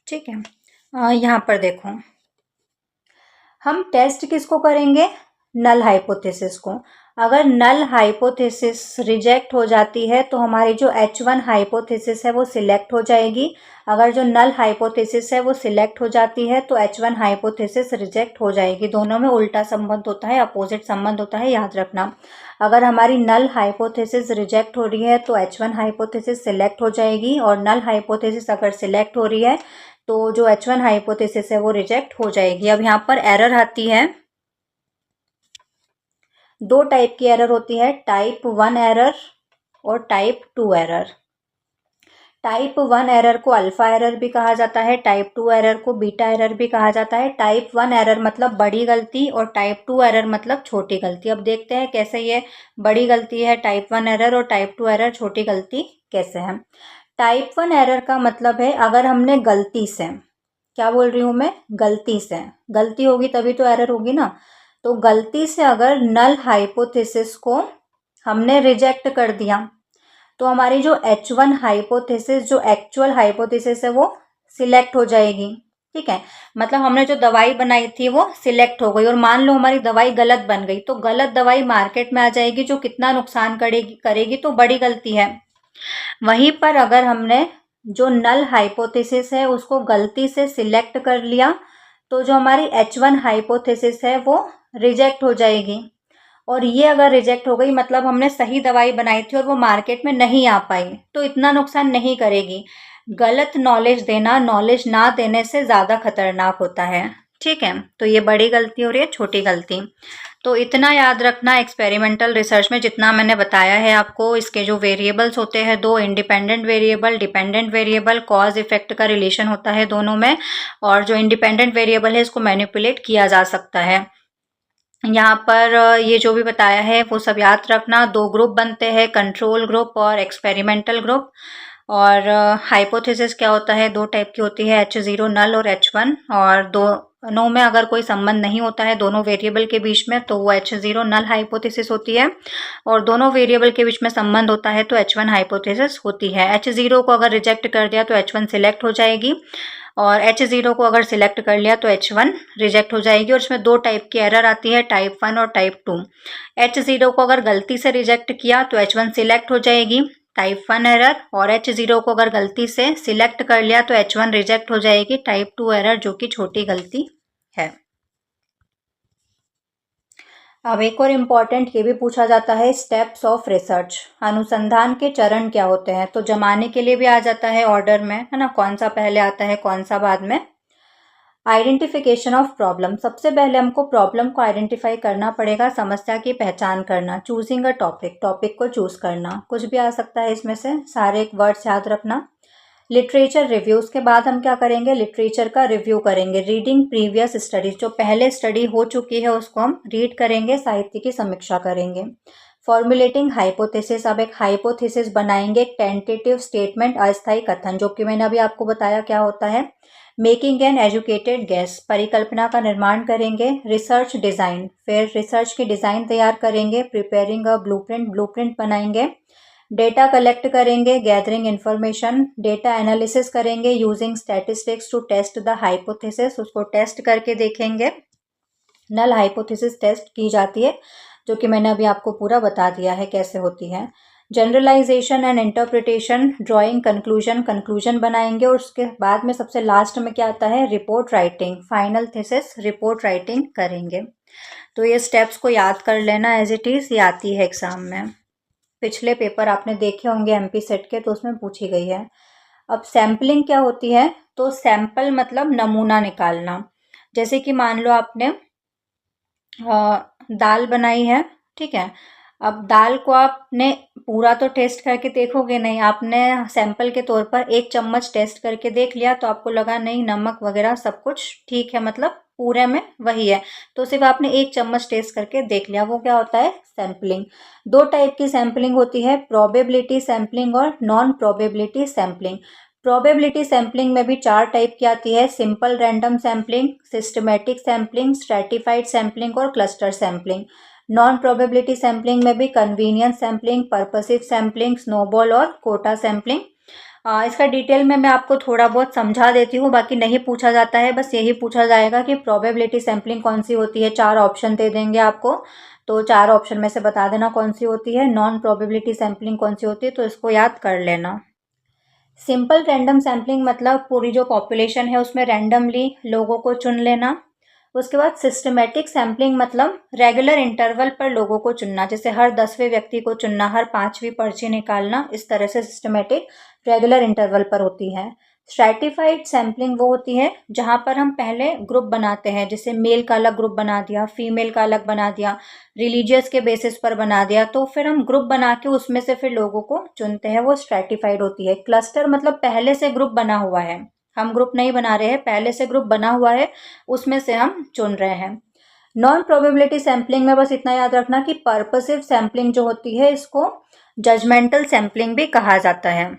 ठीक है। यहाँ पर देखो, हम टेस्ट किसको करेंगे, नल हाइपोथेसिस को। अगर नल हाइपोथेसिस रिजेक्ट हो जाती है तो हमारी जो H1 हाइपोथेसिस है वो सिलेक्ट हो जाएगी। अगर जो नल हाइपोथेसिस है वो सिलेक्ट हो जाती है तो H1 हाइपोथेसिस रिजेक्ट हो जाएगी। दोनों में उल्टा संबंध होता है, अपोजिट संबंध होता है, याद रखना। अगर हमारी नल हाइपोथेसिस रिजेक्ट हो रही है तो H1 हाइपोथेसिस सिलेक्ट हो जाएगी, और नल हाइपोथेसिस अगर सिलेक्ट हो रही है तो जो H1 हाइपोथेसिस है वो रिजेक्ट हो जाएगी। अब यहाँ पर एरर आती है, दो टाइप की एरर होती है, टाइप 1 एरर और टाइप 2 एरर। टाइप 1 एरर को अल्फा एरर भी कहा जाता है, टाइप 2 एरर को बीटा एरर भी कहा जाता है। टाइप 1 एरर मतलब बड़ी गलती और टाइप 2 एरर मतलब छोटी गलती। अब देखते हैं कैसे ये बड़ी गलती है टाइप 1 एरर और टाइप 2 एरर छोटी गलती कैसे है। टाइप 1 एरर का मतलब है अगर हमने गलती से, क्या बोल रही हूँ मैं, गलती से, गलती होगी तभी तो एरर होगी ना, तो गलती से अगर नल हाइपोथेसिस को हमने रिजेक्ट कर दिया तो हमारी जो H1 हाइपोथेसिस, जो एक्चुअल हाइपोथेसिस है वो सिलेक्ट हो जाएगी, ठीक है, मतलब हमने जो दवाई बनाई थी वो सिलेक्ट हो गई, और मान लो हमारी दवाई गलत बन गई, तो गलत दवाई मार्केट में आ जाएगी जो कितना नुकसान करेगी करेगी, तो बड़ी गलती है। वहीं पर अगर हमने जो नल हाइपोथेसिस है उसको गलती से सिलेक्ट कर लिया, तो जो हमारी H1 हाइपोथेसिस है वो रिजेक्ट हो जाएगी। और ये अगर रिजेक्ट हो गई मतलब हमने सही दवाई बनाई थी और वो मार्केट में नहीं आ पाई, तो इतना नुकसान नहीं करेगी। गलत नॉलेज देना नॉलेज ना देने से ज़्यादा खतरनाक होता है। ठीक है, तो ये बड़ी गलती और ये छोटी गलती। तो इतना याद रखना, एक्सपेरिमेंटल रिसर्च में जितना मैंने बताया है आपको, इसके जो वेरिएबल्स होते हैं दो, independent variable, dependent variable, cause effect का रिलेशन होता है दोनों में, और जो इंडिपेंडेंट वेरिएबल है इसको मैनिपुलेट किया जा सकता है। यहाँ पर ये जो भी बताया है वो सब याद रखना। दो ग्रुप बनते हैं, कंट्रोल ग्रुप और एक्सपेरिमेंटल ग्रुप। और हाइपोथेसिस क्या होता है, दो टाइप की होती है, H0 नल और H1, और दोनों में अगर कोई संबंध नहीं होता है दोनों वेरिएबल के बीच में तो वो H0 नल हाइपोथेसिस होती है, और दोनों वेरिएबल के बीच में संबंध होता है तो H1 हाइपोथेसिस होती है। H0 को अगर रिजेक्ट कर दिया तो H1 सिलेक्ट हो जाएगी, और H0 को अगर सिलेक्ट कर लिया तो H1 रिजेक्ट हो जाएगी। और इसमें दो टाइप की एरर आती है, टाइप 1 और टाइप 2। H0 को अगर गलती से रिजेक्ट किया तो H1 सिलेक्ट हो जाएगी, टाइप 1 एरर, और H0 को अगर गलती से सिलेक्ट कर लिया तो H1 रिजेक्ट हो जाएगी, टाइप 2 एरर, जो कि छोटी गलती है। अब एक और इम्पॉर्टेंट ये भी पूछा जाता है, स्टेप्स ऑफ रिसर्च, अनुसंधान के चरण क्या होते हैं। तो जमाने के लिए भी आ जाता है ऑर्डर में, है ना, कौन सा पहले आता है कौन सा बाद में। आइडेंटिफिकेशन ऑफ प्रॉब्लम, सबसे पहले हमको प्रॉब्लम को आइडेंटिफाई करना पड़ेगा, समस्या की पहचान करना। चूजिंग अ टॉपिक, टॉपिक को चूज करना, कुछ भी आ सकता है इसमें से, सारे वर्ड्स याद रखना। लिटरेचर रिव्यू, उसके बाद हम क्या करेंगे, लिटरेचर का रिव्यू करेंगे। रीडिंग प्रीवियस स्टडीज, जो पहले स्टडी हो चुकी है उसको हम रीड करेंगे, साहित्य की समीक्षा करेंगे। फॉर्मुलेटिंग हाइपोथेसिस, अब एक हाइपोथेसिस बनाएंगे, एक टेंटेटिव स्टेटमेंट, अस्थायी कथन, जो कि मैंने अभी आपको बताया क्या होता है। मेकिंग एन एजुकेटेड गेस, परिकल्पना का निर्माण करेंगे। रिसर्च डिज़ाइन, फिर रिसर्च की डिज़ाइन तैयार करेंगे। प्रिपेयरिंग अ ब्लूप्रिंट, ब्लूप्रिंट बनाएंगे। डेटा कलेक्ट करेंगे, गैदरिंग इन्फॉर्मेशन। डेटा एनालिसिस करेंगे, using statistics to test the hypothesis, उसको टेस्ट करके देखेंगे। नल हाइपोथेसिस टेस्ट की जाती है, जो कि मैंने अभी आपको पूरा बता दिया है कैसे होती है। Generalization and interpretation, drawing conclusion, conclusion बनाएंगे। और उसके बाद में सबसे लास्ट में क्या आता है, report writing, final thesis report writing करेंगे। तो ये स्टेप्स को याद कर लेना, एज इट इज़, ये आती है एग्जाम में। पिछले पेपर आपने देखे होंगे MP सेट के, तो उसमें पूछी गई है। अब सैम्पलिंग क्या होती है, तो सैंपल मतलब नमूना निकालना। जैसे कि मान लो आपने दाल बनाई है, ठीक है। अब दाल को आपने पूरा तो टेस्ट करके देखोगे नहीं, आपने सैंपल के तौर पर 1 चम्मच टेस्ट करके देख लिया, तो आपको लगा नहीं नमक वगैरह सब कुछ ठीक है, मतलब पूरे में वही है, तो सिर्फ आपने 1 चम्मच टेस्ट करके देख लिया, वो क्या होता है, सैम्पलिंग। दो टाइप की सैम्पलिंग होती है, प्रोबेबिलिटी सैम्पलिंग और non probability sampling. Probability sampling में भी 4 टाइप की आती है, simple random sampling, systematic sampling, stratified sampling और cluster sampling. Non probability sampling में भी convenience sampling, purposive sampling, snowball और कोटा सैम्पलिंग। इसका डिटेल में मैं आपको थोड़ा बहुत समझा देती हूँ, बाकी नहीं पूछा जाता है, बस यही पूछा जाएगा कि प्रोबेबिलिटी सैम्पलिंग कौन सी होती है। 4 ऑप्शन दे देंगे आपको, तो 4 ऑप्शन में से बता देना कौन सी होती है। नॉन प्रोबेबिलिटी सैम्पलिंग कौन सी होती है, तो इसको याद कर लेना। सिंपल रैंडम सैम्पलिंग मतलब पूरी जो पॉपुलेशन है उसमें रैंडमली लोगों को चुन लेना। उसके बाद सिस्टमेटिक सैम्पलिंग मतलब रेगुलर इंटरवल पर लोगों को चुनना, जैसे हर 10वें व्यक्ति को चुनना, हर 5वीं पर्ची निकालना, इस तरह से सिस्टमेटिक रेगुलर इंटरवल पर होती है। स्ट्रैटिफाइड सैम्पलिंग वो होती है जहाँ पर हम पहले ग्रुप बनाते हैं, जैसे मेल का अलग ग्रुप बना दिया, फीमेल का अलग बना दिया, रिलीजियस के बेसिस पर बना दिया, तो फिर हम ग्रुप बना के उसमें से फिर लोगों को चुनते हैं, वो स्ट्रैटिफाइड होती है। क्लस्टर मतलब पहले से ग्रुप बना हुआ है, हम ग्रुप नहीं बना रहे हैं, पहले से ग्रुप बना हुआ है, उसमें से हम चुन रहे हैं। नॉन प्रोबेबिलिटी सैम्पलिंग में बस इतना याद रखना कि पर्पसिव सैम्पलिंग जो होती है इसको जजमेंटल सैम्पलिंग भी कहा जाता है,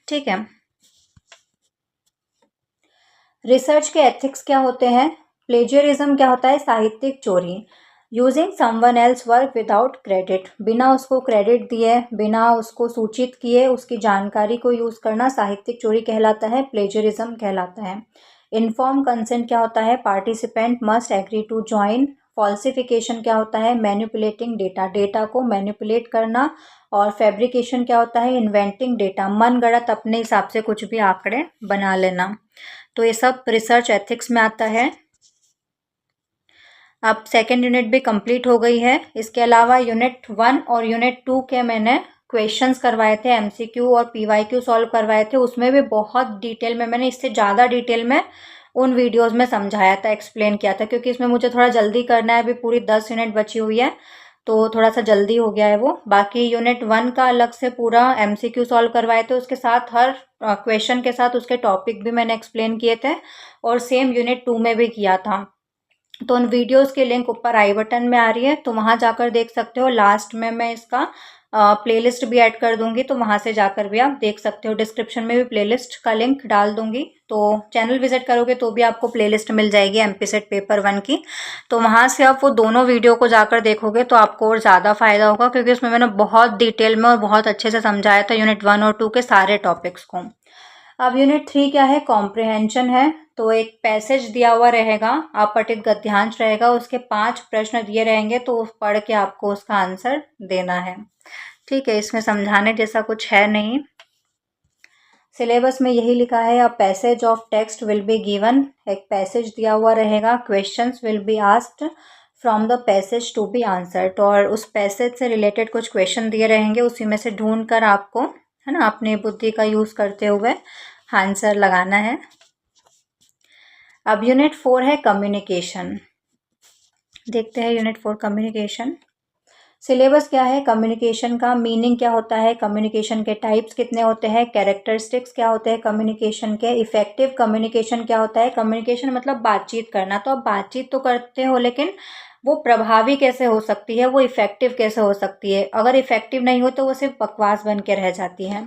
ठीक है। रिसर्च के एथिक्स क्या होते हैं, प्लेजियरिज्म क्या होता है, साहित्यिक चोरी। Using someone else work without credit, बिना उसको क्रेडिट दिए, बिना उसको सूचित किए उसकी जानकारी को यूज़ करना साहित्यिक चोरी कहलाता है, प्लेजरिज्म कहलाता है। इन्फॉर्म कंसेंट क्या होता है, participant must agree to join. Falsification क्या होता है, मैनिपुलेटिंग डेटा, डेटा को मैनिपुलेट करना। और फैब्रिकेशन क्या होता है, इन्वेंटिंग डेटा, मन गढ़ंत अपने हिसाब से कुछ भी आंकड़े बना लेना। तो ये सब रिसर्च एथिक्स में आता है। अब सेकेंड यूनिट भी कंप्लीट हो गई है। इसके अलावा यूनिट 1 और यूनिट 2 के मैंने क्वेश्चंस करवाए थे, एमसीक्यू और पीवाईक्यू सॉल्व करवाए थे। उसमें भी बहुत डिटेल में, मैंने इससे ज़्यादा डिटेल में उन वीडियोस में समझाया था, एक्सप्लेन किया था, क्योंकि इसमें मुझे थोड़ा जल्दी करना है, अभी पूरी 10 यूनिट बची हुई है तो थोड़ा सा जल्दी हो गया है वो। बाकी यूनिट 1 का अलग से पूरा एमसीक्यू सॉल्व करवाए थे, उसके साथ हर क्वेश्चन के साथ उसके टॉपिक भी मैंने एक्सप्लेन किए थे, और सेम यूनिट 2 में भी किया था। तो उन वीडियोस के लिंक ऊपर आई बटन में आ रही है, तो वहाँ जाकर देख सकते हो। लास्ट में मैं इसका प्लेलिस्ट भी ऐड कर दूंगी, तो वहाँ से जाकर भी आप देख सकते हो। डिस्क्रिप्शन में भी प्लेलिस्ट का लिंक डाल दूंगी, तो चैनल विजिट करोगे तो भी आपको प्लेलिस्ट मिल जाएगी एमपीसेट पेपर 1 की। तो वहाँ से आप वो दोनों वीडियो को जाकर देखोगे तो आपको और ज़्यादा फायदा होगा, क्योंकि उसमें मैंने बहुत डिटेल में और बहुत अच्छे से समझाया था यूनिट 1 और 2 के सारे टॉपिक्स को। अब यूनिट 3 क्या है, कॉम्प्रिहेंशन है। तो एक पैसेज दिया हुआ रहेगा, अपठित गद्यांश रहेगा, उसके 5 प्रश्न दिए रहेंगे, तो पढ़ के आपको उसका आंसर देना है। ठीक है, इसमें समझाने जैसा कुछ है नहीं। सिलेबस में यही लिखा है, a passage of text will be given, एक पैसेज दिया हुआ रहेगा, questions will be asked from the passage to be answered, और उस पैसेज से रिलेटेड कुछ क्वेश्चन दिए रहेंगे, उसी में से ढूंढ कर आपको, है ना, अपनी बुद्धि का यूज़ करते हुए आंसर लगाना है। अब यूनिट 4 है कम्युनिकेशन। देखते हैं यूनिट 4 कम्युनिकेशन। सिलेबस क्या है कम्युनिकेशन का, मीनिंग क्या होता है, कम्युनिकेशन के टाइप्स कितने होते हैं, कैरेक्टरिस्टिक्स क्या होते हैं कम्युनिकेशन के, इफेक्टिव कम्युनिकेशन क्या होता है। कम्युनिकेशन मतलब बातचीत करना, तो आप बातचीत तो करते हो, लेकिन वो प्रभावी कैसे हो सकती है, वो इफेक्टिव कैसे हो सकती है। अगर इफेक्टिव नहीं हो तो वो सिर्फ बकवास बन के रह जाती है।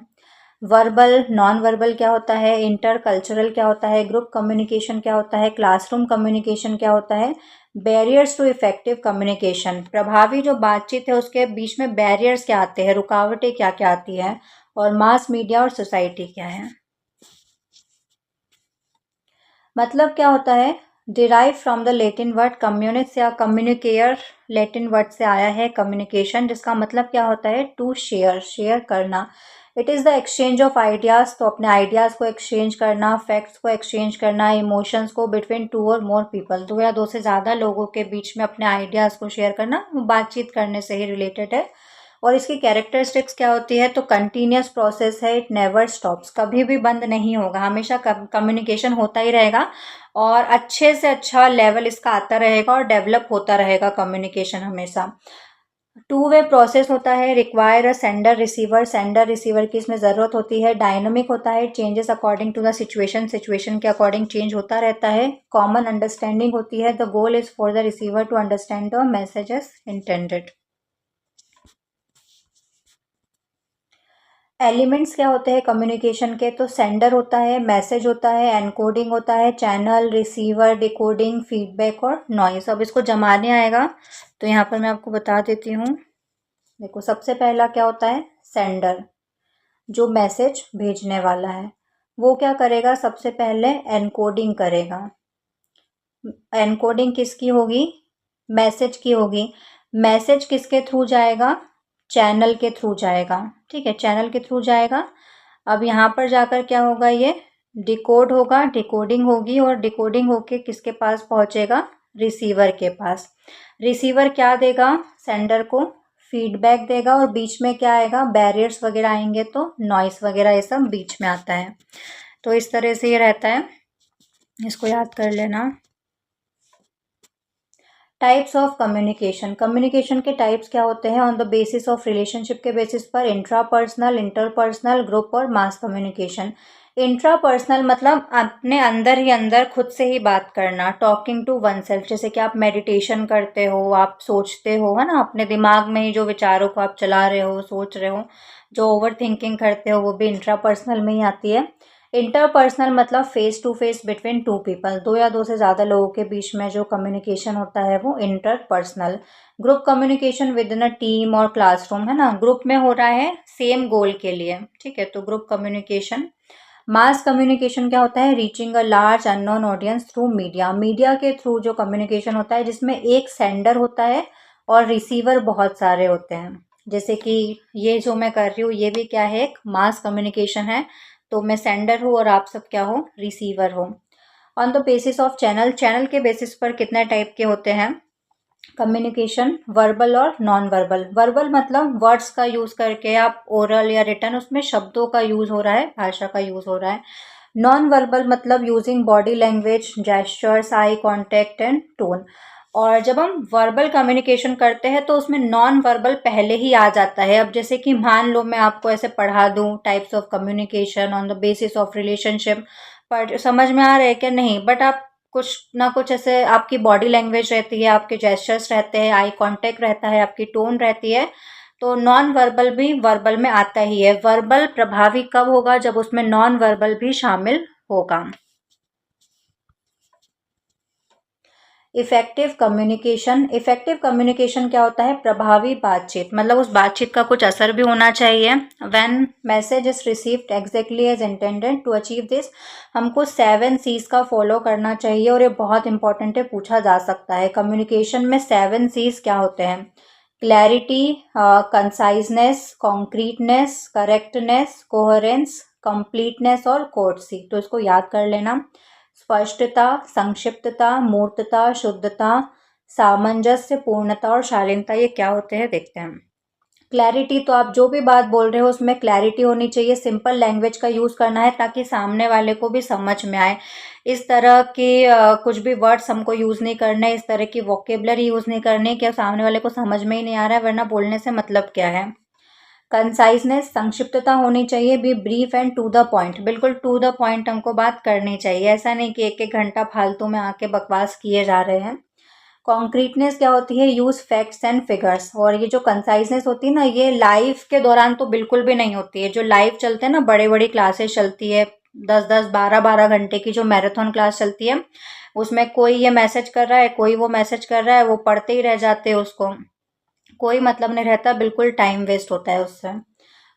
वर्बल नॉन वर्बल क्या होता है, इंटर कल्चरल क्या होता है, ग्रुप कम्युनिकेशन क्या होता है, क्लासरूम कम्युनिकेशन क्या होता है, बैरियर्स टू इफेक्टिव कम्युनिकेशन, प्रभावी जो बातचीत है उसके बीच में बैरियर्स क्या आते हैं, रुकावटें क्या क्या आती है, और मास मीडिया और सोसाइटी क्या है। मतलब क्या होता है, derive from the Latin word communis या कम्युनिकेयर, लैटिन वर्ड से आया है कम्युनिकेशन, जिसका मतलब क्या होता है, टू शेयर, शेयर करना। It is the exchange of ideas, तो अपने आइडियाज़ को एक्सचेंज करना, फैक्ट्स को एक्सचेंज करना, इमोशंस को बिटवीन 2 और मोर पीपल, 2 या 2 से ज़्यादा लोगों के बीच में अपने आइडियाज़ को शेयर करना, बातचीत करने से ही रिलेटेड है। और इसकी कैरेक्टरिस्टिक्स क्या होती है, तो कंटिन्यूस प्रोसेस है, इट नेवर स्टॉप्स, कभी भी बंद नहीं होगा, हमेशा कम्युनिकेशन होता ही रहेगा, और अच्छे से अच्छा लेवल इसका आता रहेगा और डेवलप होता रहेगा कम्युनिकेशन हमेशा। 2 वे प्रोसेस होता है, require a sender receiver, sender receiver की इसमें ज़रूरत होती है। डायनामिक होता है, changes according to the situation, situation के अकॉर्डिंग चेंज होता रहता है। कॉमन अंडरस्टैंडिंग होती है, the goal is for the receiver to understand the messages intended. Elements क्या होते हैं कम्युनिकेशन के, तो सेंडर होता है, मैसेज होता है, एनकोडिंग होता है, चैनल, रिसीवर, डिकोडिंग, फीडबैक और नॉइस। अब इसको जमाने आएगा, तो यहाँ पर मैं आपको बता देती हूँ। देखो, सबसे पहला क्या होता है, सेंडर, जो मैसेज भेजने वाला है, वो क्या करेगा, सबसे पहले एनकोडिंग करेगा। एनकोडिंग किसकी होगी, मैसेज की होगी। मैसेज किसके थ्रू जाएगा, चैनल के थ्रू जाएगा। ठीक है, चैनल के थ्रू जाएगा। अब यहाँ पर जाकर क्या होगा, ये डिकोड होगा, डिकोडिंग होगी, और डिकोडिंग होके किसके पास पहुँचेगा, रिसीवर के पास। रिसीवर क्या देगा, सेंडर को फीडबैक देगा, और बीच में क्या आएगा, बैरियर्स वगैरह आएंगे, तो नॉइस वगैरह ये सब बीच में आता है। तो इस तरह से ये रहता है, इसको याद कर लेना। टाइप्स ऑफ कम्युनिकेशन, कम्युनिकेशन के टाइप्स क्या होते हैं, on the basis of relationship के बेसिस पर, इंट्रापर्सनल, इंटरपर्सनल, ग्रुप और मास कम्युनिकेशन। इंट्रापर्सनल मतलब अपने अंदर ही अंदर खुद से ही बात करना, टॉकिंग टू वन सेल्फ, जैसे कि आप मेडिटेशन करते हो, आप सोचते हो, है ना, अपने दिमाग में ही जो विचारों को आप चला रहे हो, सोच रहे हो, जो ओवर थिंकिंग करते हो, वो भी इंट्रापर्सनल में ही आती है। इंटरपर्सनल मतलब face to face between two people, दो या दो से ज़्यादा लोगों के बीच में जो कम्युनिकेशन होता है वो interpersonal. Group communication with in a team और क्लासरूम, है ना, ग्रुप में हो रहा है सेम गोल के लिए, ठीक है, तो ग्रुप कम्युनिकेशन। मास कम्युनिकेशन क्या होता है? Reaching a large unknown audience through media, media के थ्रू जो कम्युनिकेशन होता है जिसमें एक सेंडर होता है और रिसीवर बहुत सारे होते हैं। जैसे कि ये जो मैं कर रही हूँ ये भी क्या है? एक मास कम्युनिकेशन है। तो मैं सेंडर हूँ और आप सब क्या हो? रिसीवर हो। On the basis of channel, channel के बेसिस पर कितने टाइप के होते हैं कम्युनिकेशन? वर्बल और नॉन वर्बल। वर्बल मतलब वर्ड्स का यूज़ करके आप ओरल या रिटन, उसमें शब्दों का यूज़ हो रहा है, भाषा का यूज़ हो रहा है। नॉन वर्बल मतलब using body language, gestures, eye contact and tone. और जब हम वर्बल कम्युनिकेशन करते हैं तो उसमें नॉन वर्बल पहले ही आ जाता है। अब जैसे कि मान लो मैं आपको ऐसे पढ़ा दूं types of communication on the basis of relationship, पर समझ में आ रहा है क्या? नहीं, बट आप कुछ ना कुछ ऐसे, आपकी बॉडी लैंग्वेज रहती है, आपके जेस्चर्स रहते हैं, आई कांटेक्ट रहता है, आपकी टोन रहती है, तो नॉन वर्बल भी वर्बल में आता ही है। वर्बल प्रभावी कब होगा? जब उसमें नॉन वर्बल भी शामिल होगा। इफेक्टिव कम्युनिकेशन, इफेक्टिव कम्युनिकेशन क्या होता है? प्रभावी बातचीत, मतलब उस बातचीत का कुछ असर भी होना चाहिए। When message is received exactly as intended to achieve this, हमको 7 C's का फॉलो करना चाहिए और ये बहुत इंपॉर्टेंट है, पूछा जा सकता है। कम्युनिकेशन में 7 C's क्या होते हैं? Clarity, conciseness, concreteness, correctness, coherence, completeness और कोर्टसी। तो इसको याद कर लेना। स्पष्टता, संक्षिप्तता, मूर्तता, शुद्धता, सामंजस्य, पूर्णता और शालीनता, ये क्या होते हैं देखते हैं। क्लैरिटी, तो आप जो भी बात बोल रहे हो उसमें क्लैरिटी होनी चाहिए, सिंपल लैंग्वेज का यूज़ करना है ताकि सामने वाले को भी समझ में आए। इस तरह की कुछ भी वर्ड्स हमको यूज़ नहीं करने, इस तरह की वोकेबलरी यूज़ नहीं करनी कि सामने वाले को समझ में ही नहीं आ रहा है, वरना बोलने से मतलब क्या है। कंसाइजनेस, संक्षिप्तता होनी चाहिए। Be brief and to the point, बिल्कुल टू द पॉइंट हमको बात करनी चाहिए, ऐसा नहीं कि एक एक घंटा फालतू में आके बकवास किए जा रहे हैं। कॉन्क्रीटनेस क्या होती है? Use facts and figures. और ये जो कंसाइजनेस होती है ना, ये लाइव के दौरान तो बिल्कुल भी नहीं होती है। जो लाइव चलते हैं ना, बड़े बड़ी क्लासेस चलती है, 10-10 12-12 घंटे की जो मैराथन क्लास चलती है, उसमें कोई ये मैसेज कर रहा है, कोई वो मैसेज कर रहा है, वो पढ़ते ही रह जाते हैं, उसको कोई मतलब नहीं रहता, बिल्कुल टाइम वेस्ट होता है उससे।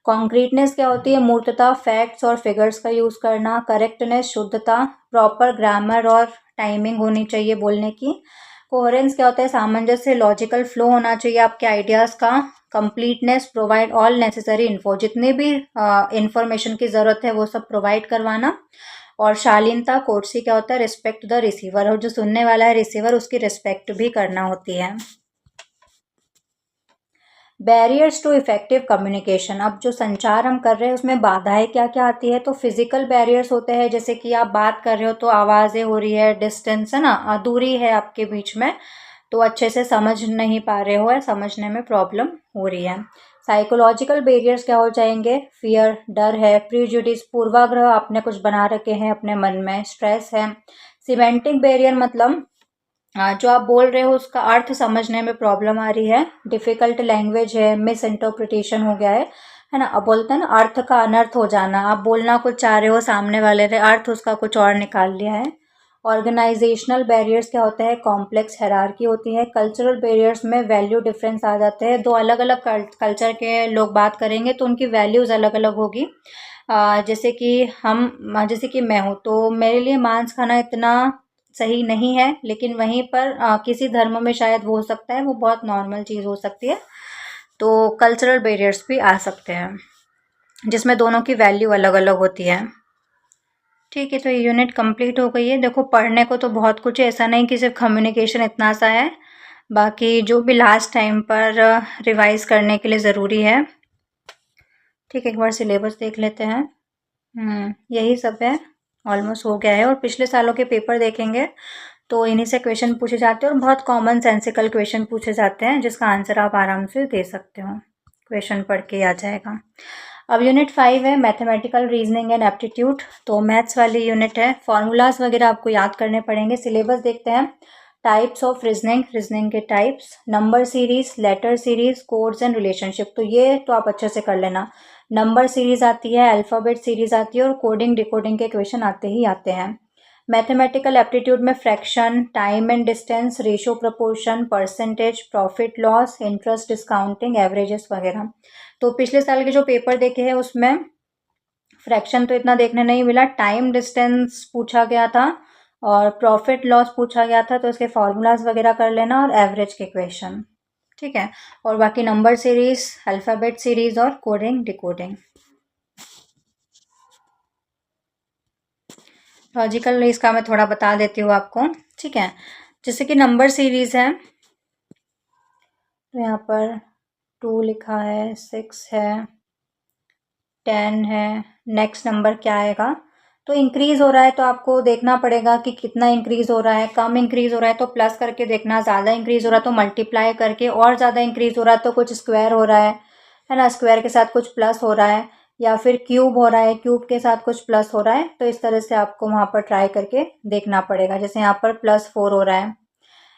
कॉन्क्रीटनेस क्या होती है? मूर्तता, फैक्ट्स और फिगर्स का यूज़ करना। करेक्टनेस, शुद्धता, प्रॉपर ग्रामर और टाइमिंग होनी चाहिए बोलने की। कोहेरेंस क्या होता है? सामंजस्य, लॉजिकल फ्लो होना चाहिए आपके आइडियाज़ का। Completeness, provide all necessary info, जितनी भी इंफॉर्मेशन की ज़रूरत है वो सब प्रोवाइड करवाना। और शालीनता, कोर्टसी क्या होता है? रिस्पेक्ट द रिसीवर, और जो सुनने वाला है रिसीवर, उसकी रिस्पेक्ट भी करना होती है। बैरियर्स टू इफेक्टिव कम्युनिकेशन, अब जो संचार हम कर रहे हैं उसमें बाधाएं क्या क्या आती है? तो फिजिकल बैरियर्स होते हैं, जैसे कि आप बात कर रहे हो तो आवाज़ें हो रही है, डिस्टेंस है ना, दूरी है आपके बीच में, तो अच्छे से समझ नहीं पा रहे हो, या समझने में प्रॉब्लम हो रही है। साइकोलॉजिकल बैरियर्स क्या हो जाएंगे? फियर, डर है। प्रीजुडिस, पूर्वाग्रह, आपने कुछ बना रखे हैं अपने मन में। स्ट्रेस है। सिमेंटिक बैरियर मतलब जो आप बोल रहे हो उसका अर्थ समझने में प्रॉब्लम आ रही है। डिफ़िकल्ट लैंग्वेज है, मिस इंटरप्रिटेशन हो गया है ना। अब बोलते हैं ना, अर्थ का अनर्थ हो जाना, आप बोलना कुछ चाह रहे हो, सामने वाले ने अर्थ उसका कुछ और निकाल लिया है। ऑर्गेनाइजेशनल बैरियर्स क्या होते हैं? कॉम्प्लेक्स हायरार्की होती है। कल्चरल बैरियर्स में वैल्यू डिफरेंस आ जाते हैं, दो अलग अलग कल्चर के लोग बात करेंगे तो उनकी वैल्यूज़ अलग अलग होगी। जैसे कि मैं हूँ तो मेरे लिए मांस खाना इतना सही नहीं है, लेकिन वहीं पर किसी धर्म में शायद वो हो सकता है, वो बहुत नॉर्मल चीज़ हो सकती है। तो कल्चरल बैरियर्स भी आ सकते हैं जिसमें दोनों की वैल्यू अलग अलग होती है। ठीक है, तो ये यूनिट कंप्लीट हो गई है। देखो, पढ़ने को तो बहुत कुछ है, ऐसा नहीं कि सिर्फ कम्युनिकेशन इतना सा है, बाकी जो भी लास्ट टाइम पर रिवाइज करने के लिए ज़रूरी है। ठीक है, एक बार सिलेबस देख लेते हैं। यही सब है, ऑलमोस्ट हो गया है। और पिछले सालों के पेपर देखेंगे तो इन्हीं से क्वेश्चन पूछे जाते हैं और बहुत कॉमन सेंसिकल क्वेश्चन पूछे जाते हैं जिसका आंसर आप आराम से दे सकते हो, क्वेश्चन पढ़ के आ जाएगा। अब यूनिट 5 है मैथमेटिकल रीजनिंग एंड एप्टीट्यूड, तो मैथ्स वाली यूनिट है। फॉर्मूलाज वगैरह आपको याद करने पड़ेंगे। सिलेबस देखते हैं। टाइप्स ऑफ रीजनिंग, रीजनिंग के types, number series, letter series, codes and relationship, तो ये तो आप अच्छे से कर लेना। नंबर सीरीज आती है, अल्फ़ाबेट सीरीज आती है और कोडिंग डिकोडिंग के क्वेश्चन आते ही आते हैं। मैथमेटिकल एप्टीट्यूड में fraction, time and distance, ratio proportion, percentage, profit loss, interest discounting, averages वगैरह। तो पिछले साल के जो पेपर देखे हैं उसमें फ्रैक्शन तो इतना देखने नहीं मिला, टाइम डिस्टेंस पूछा गया था और प्रॉफिट लॉस पूछा गया था, तो इसके फॉर्मूलाज वगैरह कर लेना और एवरेज के क्वेश्चन, ठीक है। और बाकी नंबर सीरीज, अल्फ़ाबेट सीरीज और कोडिंग डिकोडिंग। लॉजिकल इसका मैं थोड़ा बता देती हूँ आपको, ठीक है। जैसे कि नंबर सीरीज है तो यहाँ पर 2 लिखा है, 6 है, 10 है। नेक्स्ट नंबर क्या आएगा, तो इंक्रीज हो रहा है तो आपको देखना पड़ेगा कि कितना इंक्रीज हो रहा है। कम इंक्रीज हो रहा है तो प्लस करके देखना, ज़्यादा इंक्रीज हो रहा है तो मल्टीप्लाई करके, और ज़्यादा इंक्रीज हो रहा है तो कुछ स्क्वायर हो रहा है ना, स्क्वायर के साथ कुछ प्लस हो रहा है, या फिर क्यूब हो रहा है, क्यूब के साथ कुछ प्लस हो रहा है। तो इस तरह से आपको वहाँ पर ट्राई करके देखना पड़ेगा। जैसे यहाँ पर +4 हो रहा है।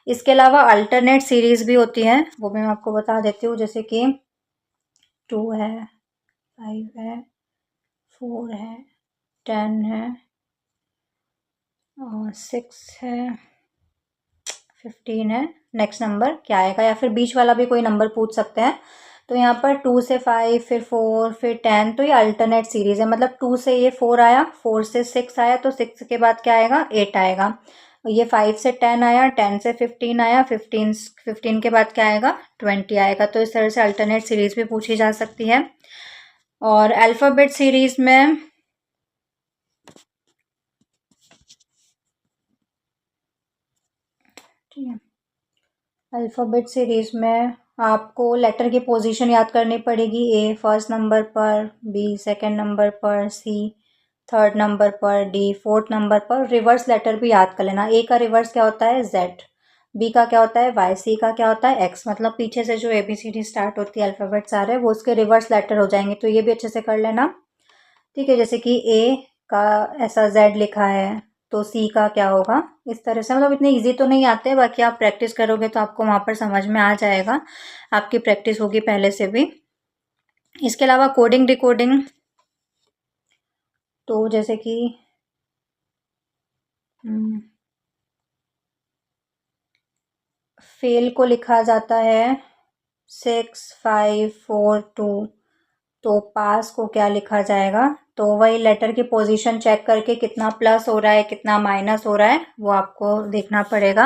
इसके अलावा अल्टरनेट सीरीज भी होती है, वो भी मैं आपको बता देती हूँ। जैसे कि 2 है, 5 है, 4 है, 10 है और 6 है, 15 है। नेक्स्ट नंबर क्या आएगा, या फिर बीच वाला भी कोई नंबर पूछ सकते हैं। तो यहाँ पर 2 से 5, फिर 4, फिर 10, तो ये अल्टरनेट सीरीज है। मतलब 2 से ये 4 आया, 4 से 6 आया, तो 6 के बाद क्या आएगा, 8 आएगा। ये 5 से 10 आया, 10 से 15 आया, 15 के बाद क्या आएगा, 20 आएगा। तो इस तरह से अल्टरनेट सीरीज भी पूछी जा सकती है। और अल्फ़ाबेट सीरीज में ठीक है, अल्फ़ाबेट सीरीज में आपको लेटर की पोजीशन याद करनी पड़ेगी। ए फर्स्ट नंबर पर, बी सेकंड नंबर पर, सी थर्ड नंबर पर, डी फोर्थ नंबर पर। रिवर्स लेटर भी याद कर लेना। ए का रिवर्स क्या होता है, जेड। बी का क्या होता है, वाई। सी का क्या होता है, एक्स। मतलब पीछे से जो ABCD स्टार्ट होती है अल्फ़ाबेट सारे, वो उसके रिवर्स लेटर हो जाएंगे। तो ये भी अच्छे से कर लेना, ठीक है। जैसे कि ए का ऐसा जेड लिखा है तो सी का क्या होगा, इस तरह से। मतलब इतने इजी तो नहीं आते, बाकी आप प्रैक्टिस करोगे तो आपको वहाँ पर समझ में आ जाएगा। आपकी प्रैक्टिस होगी पहले से भी। इसके अलावा कोडिंग डिकोडिंग, तो जैसे कि फेल को लिखा जाता है 6, 5, 4, 2। तो पास को क्या लिखा जाएगा, तो वही लेटर की पोजीशन चेक करके कितना प्लस हो रहा है, कितना माइनस हो रहा है, वो आपको देखना पड़ेगा।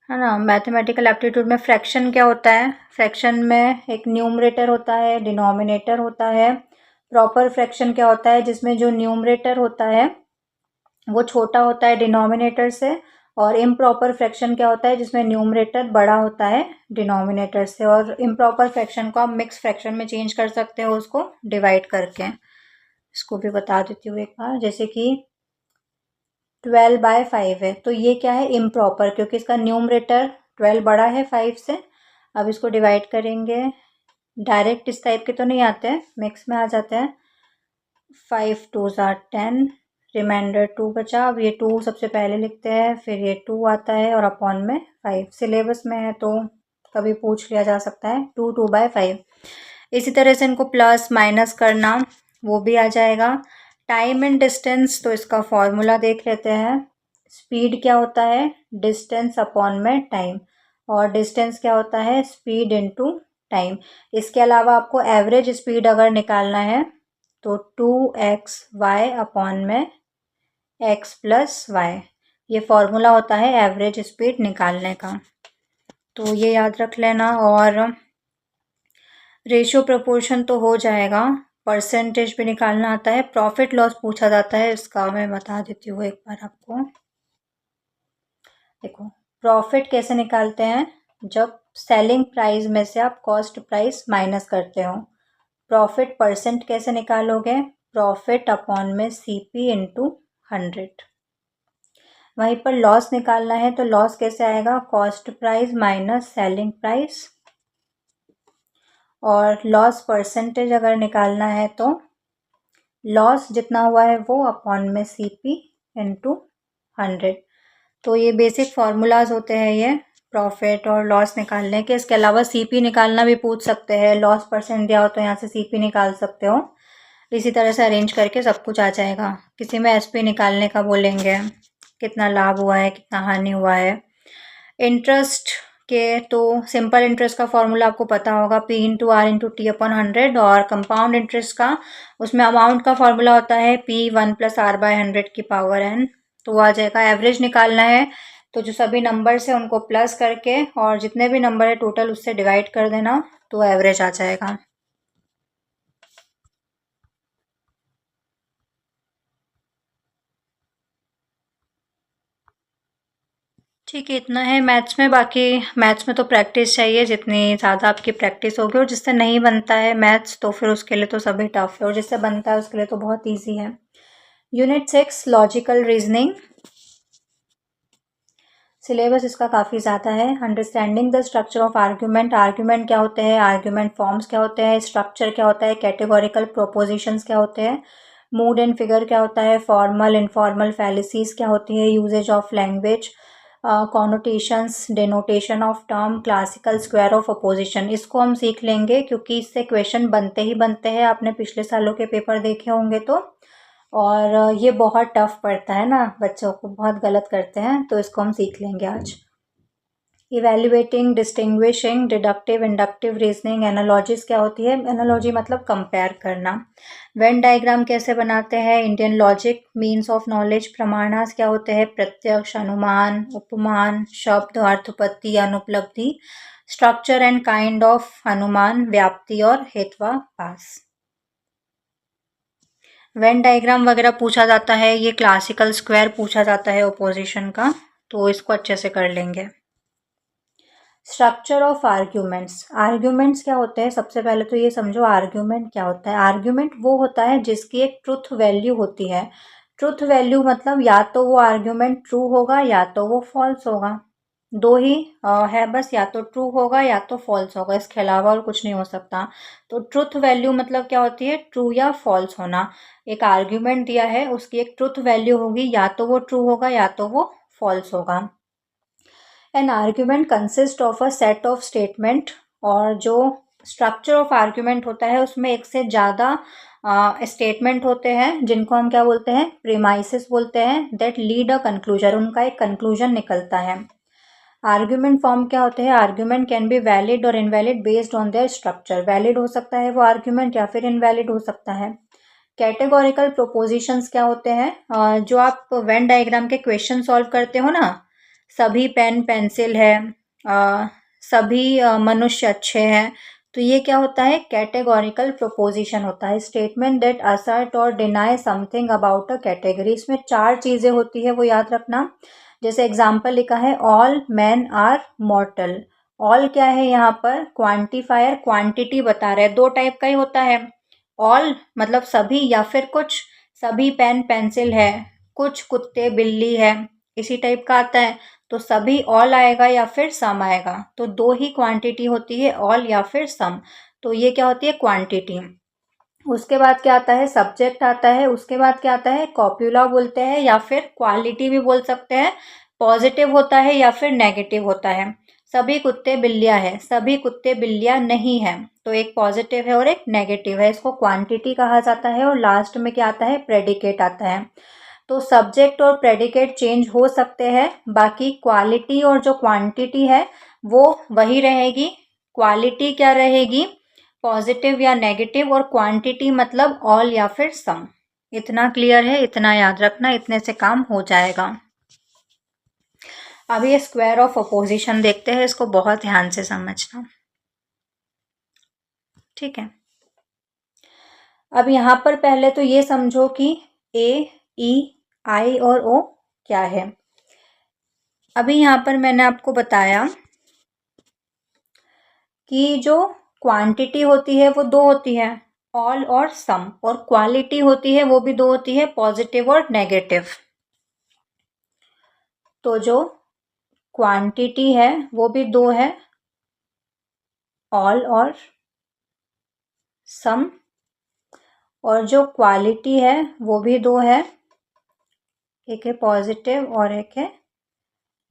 है ना। मैथमेटिकल एप्टीट्यूड में फ्रैक्शन क्या होता है, फ्रैक्शन में एक न्यूमरेटर होता है, डिनोमिनेटर होता है। प्रॉपर फ्रैक्शन क्या होता है, जिसमें जो न्यूमरेटर होता है वो छोटा होता है डिनोमिनेटर से। और इम्प्रॉपर फ्रैक्शन क्या होता है, जिसमें न्यूमरेटर बड़ा होता है डिनोमिनेटर से। और इम्प्रॉपर फ्रैक्शन को आप मिक्स फ्रैक्शन में चेंज कर सकते हो, उसको डिवाइड करके। इसको भी बता देती हूँ एक बार। जैसे कि 12/5 है, तो ये क्या है, इम्प्रॉपर, क्योंकि इसका न्यूमरेटर 12 बड़ा है 5 से। अब इसको डिवाइड करेंगे, डायरेक्ट इस टाइप के तो नहीं आते हैं, मिक्स में आ जाते हैं। 5 2s are 10, रिमाइंडर 2 बचा। अब ये 2 सबसे पहले लिखते हैं, फिर ये 2 आता है और अपॉन में 5। सिलेबस में है तो कभी पूछ लिया जा सकता है। 2/5। इसी तरह से इनको प्लस माइनस करना, वो भी आ जाएगा। टाइम एंड डिस्टेंस, तो इसका फॉर्मूला देख लेते हैं। स्पीड क्या होता है, डिस्टेंस अपॉन में टाइम। और डिस्टेंस क्या होता है, स्पीड इनटू टाइम। इसके अलावा आपको एवरेज स्पीड अगर निकालना है तो 2xy अपॉन में x + y। ये फॉर्मूला होता है एवरेज स्पीड निकालने का, तो ये याद रख लेना। और रेशियो प्रोपोर्शन तो हो जाएगा। परसेंटेज भी निकालना आता है। प्रॉफिट लॉस पूछा जाता है, इसका मैं बता देती हूँ एक बार आपको। देखो, प्रॉफिट कैसे निकालते हैं, जब सेलिंग प्राइस में से आप कॉस्ट प्राइस माइनस करते हो। प्रॉफिट परसेंट कैसे निकालोगे, प्रॉफिट अपॉन में CP इंटू 100। वहीं पर लॉस निकालना है तो लॉस कैसे आएगा, cost price minus selling price. और लॉस परसेंटेज अगर निकालना है तो लॉस जितना हुआ है वो अपॉन में CP इंटू 100। तो ये बेसिक फार्मूलाज होते हैं ये प्रॉफिट और लॉस निकालने के। इसके अलावा सीपी निकालना भी पूछ सकते हैं, लॉस परसेंट दिया हो तो यहाँ से सीपी निकाल सकते हो। इसी तरह से अरेंज करके सब कुछ आ जाएगा। किसी में एसपी निकालने का बोलेंगे, कितना लाभ हुआ है, कितना हानि हुआ है। इंटरेस्ट के तो सिंपल इंटरेस्ट का फॉर्मूला आपको पता होगा, P into R into T upon 100। और कंपाउंड इंटरेस्ट का, उसमें अमाउंट का फॉर्मूला होता है P1 प्लस आर बाय 100 की पावर n। तो वो आ जाएगा। एवरेज निकालना है तो जो सभी नंबर्स है उनको प्लस करके और जितने भी नंबर है टोटल उससे डिवाइड कर देना, तो एवरेज आ जाएगा। ठीक है, इतना है मैथ्स में। बाकी मैथ्स में तो प्रैक्टिस चाहिए, जितनी ज़्यादा आपकी प्रैक्टिस होगी। और जिससे नहीं बनता है मैथ्स तो फिर उसके लिए तो सभी टफ है, और जिससे बनता है उसके लिए तो बहुत ईजी है। Unit 6 logical reasoning. सिलेबस इसका काफ़ी ज़्यादा है। Understanding the structure of argument. Argument क्या होते हैं, आर्ग्यूमेंट फॉर्म्स क्या होते हैं, स्ट्रक्चर क्या होता है, कैटेगोरिकल प्रोपोजिशंस क्या होते हैं, मूड एंड फिगर क्या होता है, फॉर्मल इनफॉर्मल फैलिसीज क्या होती है, usages of language, connotations, denotation of term, classical square of opposition. इसको हम सीख लेंगे क्योंकि इससे क्वेश्चन बनते ही बनते हैं। आपने पिछले सालों के पेपर देखे होंगे तो। और ये बहुत टफ पड़ता है ना, बच्चों को बहुत गलत करते हैं, तो इसको हम सीख लेंगे आज। Evaluating, distinguishing, deductive, inductive reasoning. Analogies क्या होती है, एनालॉजी मतलब कंपेयर करना। वेन डायग्राम कैसे बनाते हैं, Indian logic, means of knowledge, प्रमाणास क्या होते हैं, प्रत्यक्ष, अनुमान, उपमान, शब्द, अर्थोपत्ति, अनुपलब्धि, स्ट्रक्चर एंड काइंड ऑफ अनुमान, व्याप्ति और हेत्वाभास। वेन डायग्राम वगैरह पूछा जाता है, ये क्लासिकल स्क्वायर पूछा जाता है ओपोजिशन का, तो इसको अच्छे से कर लेंगे। Structure of arguments. आर्ग्यूमेंट्स क्या होते हैं, सबसे पहले तो ये समझो आर्ग्यूमेंट क्या होता है। आर्ग्यूमेंट वो होता है जिसकी एक ट्रुथ वैल्यू होती है। ट्रुथ वैल्यू मतलब या तो वो आर्ग्यूमेंट ट्रू होगा या तो वो फॉल्स होगा। दो ही है बस, या तो ट्रू होगा या तो फॉल्स होगा, इसके अलावा और कुछ नहीं हो सकता। तो ट्रुथ वैल्यू मतलब क्या होती है, ट्रू या फॉल्स होना। एक आर्ग्यूमेंट दिया है, उसकी एक ट्रुथ वैल्यू होगी, या तो वो ट्रू होगा या तो वो फॉल्स होगा। An argument consist of a set of statement. और जो स्ट्रक्चर ऑफ आर्ग्यूमेंट होता है उसमें एक से ज़्यादा स्टेटमेंट होते हैं, जिनको हम क्या बोलते हैं, प्रीमाइसेस बोलते हैं, दैट लीड अ कंक्लूजन, उनका एक कंक्लूजन निकलता है। आर्ग्यूमेंट फॉर्म क्या होते हैं, आर्ग्यूमेंट कैन बी वैलिड और invalid based on their structure. Valid हो सकता है वो आर्ग्यूमेंट या फिर इनवैलिड हो सकता है। कैटेगोरिकल प्रोपोजिशंस क्या होते हैं, जो आप वेन डायग्राम के क्वेश्चन सॉल्व करते हो ना, सभी पेन पेंसिल है, सभी मनुष्य अच्छे हैं, तो ये क्या होता है, कैटेगोरिकल प्रोपोजिशन होता है। स्टेटमेंट दैट असर्ट और deny something about a category. इसमें 4 चीज़ें होती है, वो याद रखना। जैसे एग्जाम्पल लिखा है, all man are mortal. All क्या है यहाँ पर, क्वांटिफायर, क्वांटिटी बता रहे हैं। 2 टाइप का ही होता है, ऑल मतलब सभी या फिर कुछ। सभी पेन पेंसिल है, कुछ कुत्ते बिल्ली है, इसी टाइप का आता है। तो सभी ऑल आएगा या फिर सम आएगा, तो 2 ही क्वांटिटी होती है, ऑल या फिर सम। तो ये क्या होती है, क्वांटिटी। उसके बाद क्या आता है, सब्जेक्ट आता है। उसके बाद क्या आता है, कॉप्यूला बोलते हैं या फिर क्वालिटी भी बोल सकते हैं। पॉजिटिव होता है या फिर नेगेटिव होता है। सभी कुत्ते बिल्लियाँ हैं, सभी कुत्ते बिल्लियाँ नहीं हैं, तो एक पॉजिटिव है और एक नेगेटिव है, इसको क्वांटिटी कहा जाता है। और लास्ट में क्या आता है, प्रेडिकेट आता है। तो सब्जेक्ट और प्रेडिकेट चेंज हो सकते हैं, बाकी क्वालिटी और जो क्वांटिटी है वो वही रहेगी। क्वालिटी क्या रहेगी, पॉजिटिव या नेगेटिव, और क्वांटिटी मतलब ऑल या फिर सम। इतना क्लियर है, इतना याद रखना, इतने से काम हो जाएगा। अब ये स्क्वायर ऑफ अपोजिशन देखते हैं, इसको बहुत ध्यान से समझना, ठीक है। अब यहाँ पर पहले तो ये समझो कि ए, ई, आई और ओ क्या है। अभी यहाँ पर मैंने आपको बताया कि जो क्वांटिटी होती है वो 2 होती है, ऑल और सम, और क्वालिटी होती है वो भी 2 होती है, पॉजिटिव और नेगेटिव। तो जो क्वांटिटी है वो भी 2 है, ऑल और सम। और जो क्वालिटी है वो भी 2 है, एक है पॉजिटिव और एक है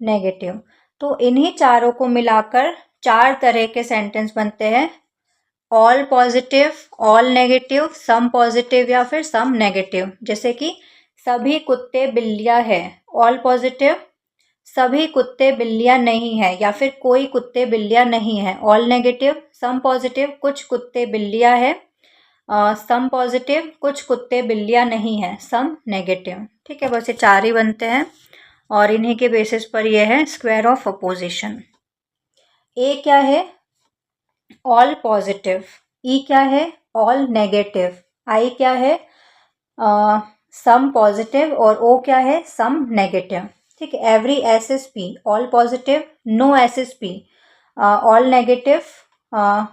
नेगेटिव। तो इन्हीं चारों को मिलाकर 4 तरह के सेंटेंस बनते हैं। All positive, all negative, some positive या फिर सम नेगेटिव। जैसे कि सभी कुत्ते बिल्लियां हैं, ऑल पॉजिटिव। सभी कुत्ते बिल्लियां नहीं है या फिर कोई कुत्ते बिल्लियां नहीं है, ऑल नेगेटिव। सम पॉजिटिव, कुछ कुत्ते बिल्लियां है। सम पॉजिटिव, कुछ कुत्ते बिल्लियां नहीं है, सम नेगेटिव। ठीक है, बस ये 4 ही बनते हैं और इन्हीं के बेसिस पर ये है स्क्वायर ऑफ अपोजिशन। ए क्या है? All positive. ई क्या है? All negative. आई क्या है? Some positive. और ओ क्या है? Some negative. ठीक है, every S is P, all positive, no S is P, all negative,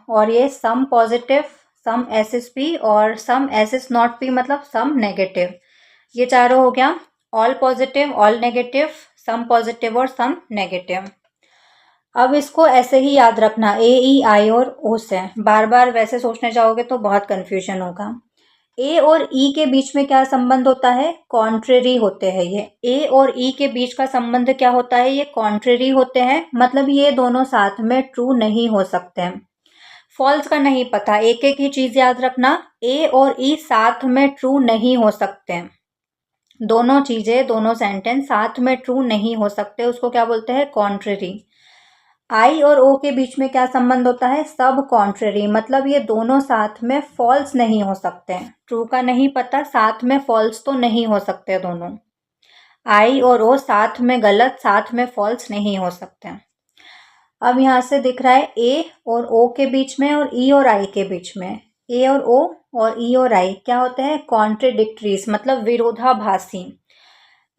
और ये some positive, some S is P और some S is not P, मतलब सम नेगेटिव। ये चारों हो गया, all positive, all negative, some positive और some negative. अब इसको ऐसे ही याद रखना, ए ई आई और ओ से। बार बार वैसे सोचने जाओगे तो बहुत कंफ्यूजन होगा। ए और ई के बीच में क्या संबंध होता है? कॉन्ट्रेरी होते हैं ये। ए और ई के बीच का संबंध क्या होता है? ये कॉन्ट्रेरी होते हैं, मतलब ये दोनों साथ में ट्रू नहीं हो सकते हैं। फॉल्स का नहीं पता, एक एक ही चीज याद रखना, ए और ई साथ में ट्रू नहीं हो सकते हैं। दोनों चीजें, दोनों सेंटेंस साथ में ट्रू नहीं हो सकते, उसको क्या बोलते हैं? कॉन्ट्रेरी। आई और ओ के बीच में क्या संबंध होता है? सब कॉन्ट्रेरी, मतलब ये दोनों साथ में फॉल्स नहीं हो सकते हैं। ट्रू का नहीं पता, साथ में फॉल्स तो नहीं हो सकते दोनों। आई और ओ साथ में गलत, साथ में फॉल्स नहीं हो सकते। अब यहाँ से दिख रहा है ए और ओ के बीच में और ई और आई के बीच में। ए और ओ और ई और आई क्या होते हैं? कॉन्ट्रेडिक्टरीज, मतलब विरोधाभासी।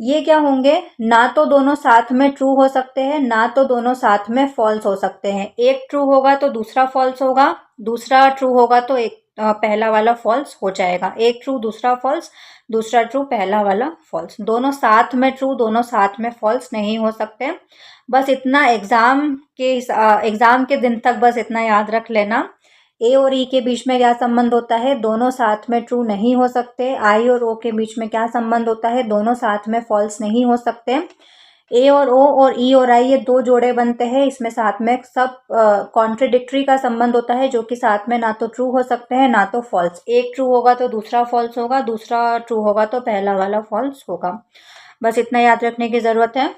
ये क्या होंगे? ना तो दोनों साथ में ट्रू हो सकते हैं, ना तो दोनों साथ में फॉल्स हो सकते हैं। एक ट्रू होगा तो दूसरा फॉल्स होगा, दूसरा ट्रू होगा तो एक पहला वाला फॉल्स हो जाएगा। एक ट्रू दूसरा फॉल्स, दूसरा ट्रू पहला वाला फॉल्स। दोनों साथ में ट्रू, दोनों साथ में फॉल्स नहीं हो सकते। बस इतना एग्जाम के दिन तक बस इतना याद रख लेना। ए और ई के बीच में क्या संबंध होता है? दोनों साथ में ट्रू नहीं हो सकते। आई और ओ के बीच में क्या संबंध होता है? दोनों साथ में फॉल्स नहीं हो सकते। ए और ओ और ई और आई ये दो जोड़े बनते हैं, इसमें साथ में सब कॉन्ट्रडिक्टरी का संबंध होता है, जो कि साथ में ना तो ट्रू हो सकते हैं ना तो फॉल्स। एक ट्रू होगा तो दूसरा फॉल्स होगा, दूसरा ट्रू होगा तो पहला वाला फॉल्स होगा। बस इतना याद रखने की जरूरत है।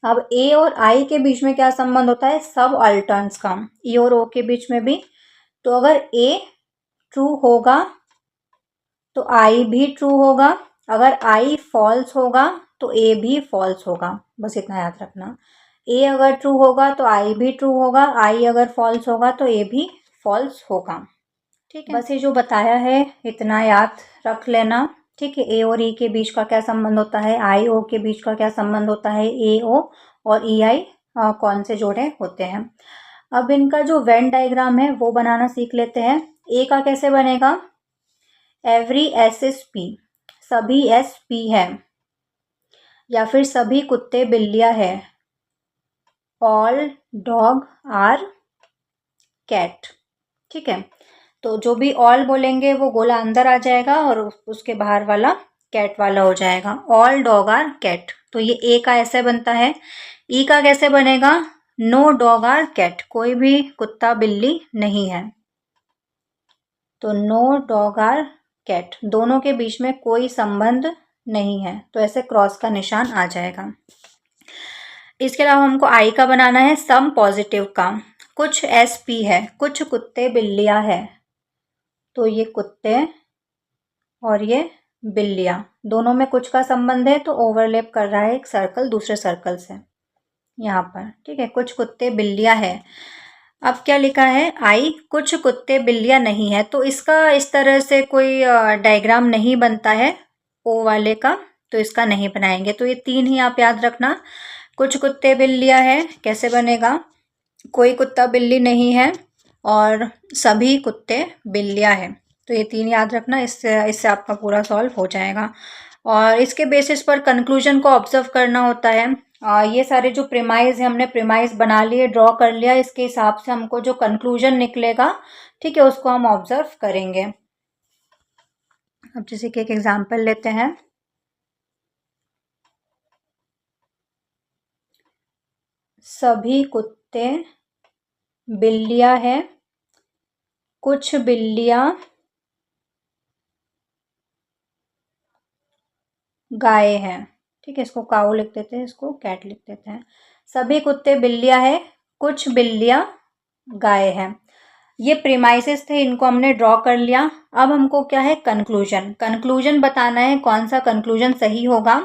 अब ए और आई के बीच में क्या संबंध होता है? सब अल्टर्न्स का। ई और ओ के बीच में भी। तो अगर ए ट्रू होगा तो आई भी ट्रू होगा, अगर आई फॉल्स होगा तो ए भी फॉल्स होगा। बस इतना याद रखना, ए अगर ट्रू होगा तो आई भी ट्रू होगा, आई अगर फॉल्स होगा तो ए भी फॉल्स होगा। ठीक है, बस ये जो बताया है इतना याद रख लेना। ठीक है, ए और ई के बीच का क्या संबंध होता है, आई ओ के बीच का क्या संबंध होता है, ए ओ और ई आई कौन से जोड़े होते हैं। अब इनका जो वेन डायग्राम है वो बनाना सीख लेते हैं। ए का कैसे बनेगा? एवरी एस इज पी, सभी एस पी है, या फिर सभी कुत्ते बिल्लियां है, ऑल डॉग आर कैट। ठीक है, तो जो भी ऑल बोलेंगे वो गोला अंदर आ जाएगा और उसके बाहर वाला कैट वाला हो जाएगा। ऑल डॉग आर कैट, तो ये ए का ऐसे बनता है। ई का कैसे बनेगा? नो डॉग आर कैट, कोई भी कुत्ता बिल्ली नहीं है। तो नो डॉग आर कैट, दोनों के बीच में कोई संबंध नहीं है, तो ऐसे क्रॉस का निशान आ जाएगा। इसके अलावा हमको आई का बनाना है सम पॉजिटिव का। कुछ एस पी है, कुछ कुत्ते बिल्लियां है, तो ये कुत्ते और ये बिल्लियां, दोनों में कुछ का संबंध है तो ओवरलैप कर रहा है एक सर्कल दूसरे सर्कल से यहाँ पर। ठीक है, कुछ कुत्ते बिल्लियां है। अब क्या लिखा है? आई कुछ कुत्ते बिल्लियां नहीं है, तो इसका इस तरह से कोई डायग्राम नहीं बनता है ओ वाले का, तो इसका नहीं बनाएंगे। तो ये 3 ही आप याद रखना। कुछ कुत्ते बिल्लियां है कैसे बनेगा? कोई कुत्ता बिल्ली नहीं है और सभी कुत्ते बिल्लियां हैं, तो ये 3 याद रखना। इससे आपका पूरा सॉल्व हो जाएगा। और इसके बेसिस पर कंक्लूजन को ऑब्जर्व करना होता है। ये सारे जो प्रीमाइज है हमने प्रीमाइज बना लिए, ड्रॉ कर लिया, इसके हिसाब से हमको जो कंक्लूजन निकलेगा, ठीक है, उसको हम ऑब्जर्व करेंगे। अब जैसे कि एक एग्जाम्पल लेते हैं। सभी कुत्ते बिल्लियाँ हैं, कुछ बिल्लियाँ गाय हैं। ठीक है, इसको काऊ लिख देते हैं, इसको कैट लिख देते हैं। सभी कुत्ते बिल्लियाँ हैं, कुछ बिल्लियाँ गाय हैं। ये प्रीमाइसेस थे, इनको हमने ड्रॉ कर लिया। अब हमको क्या है, कंक्लूजन। कंक्लूजन बताना है, कौन सा कंक्लूजन सही होगा।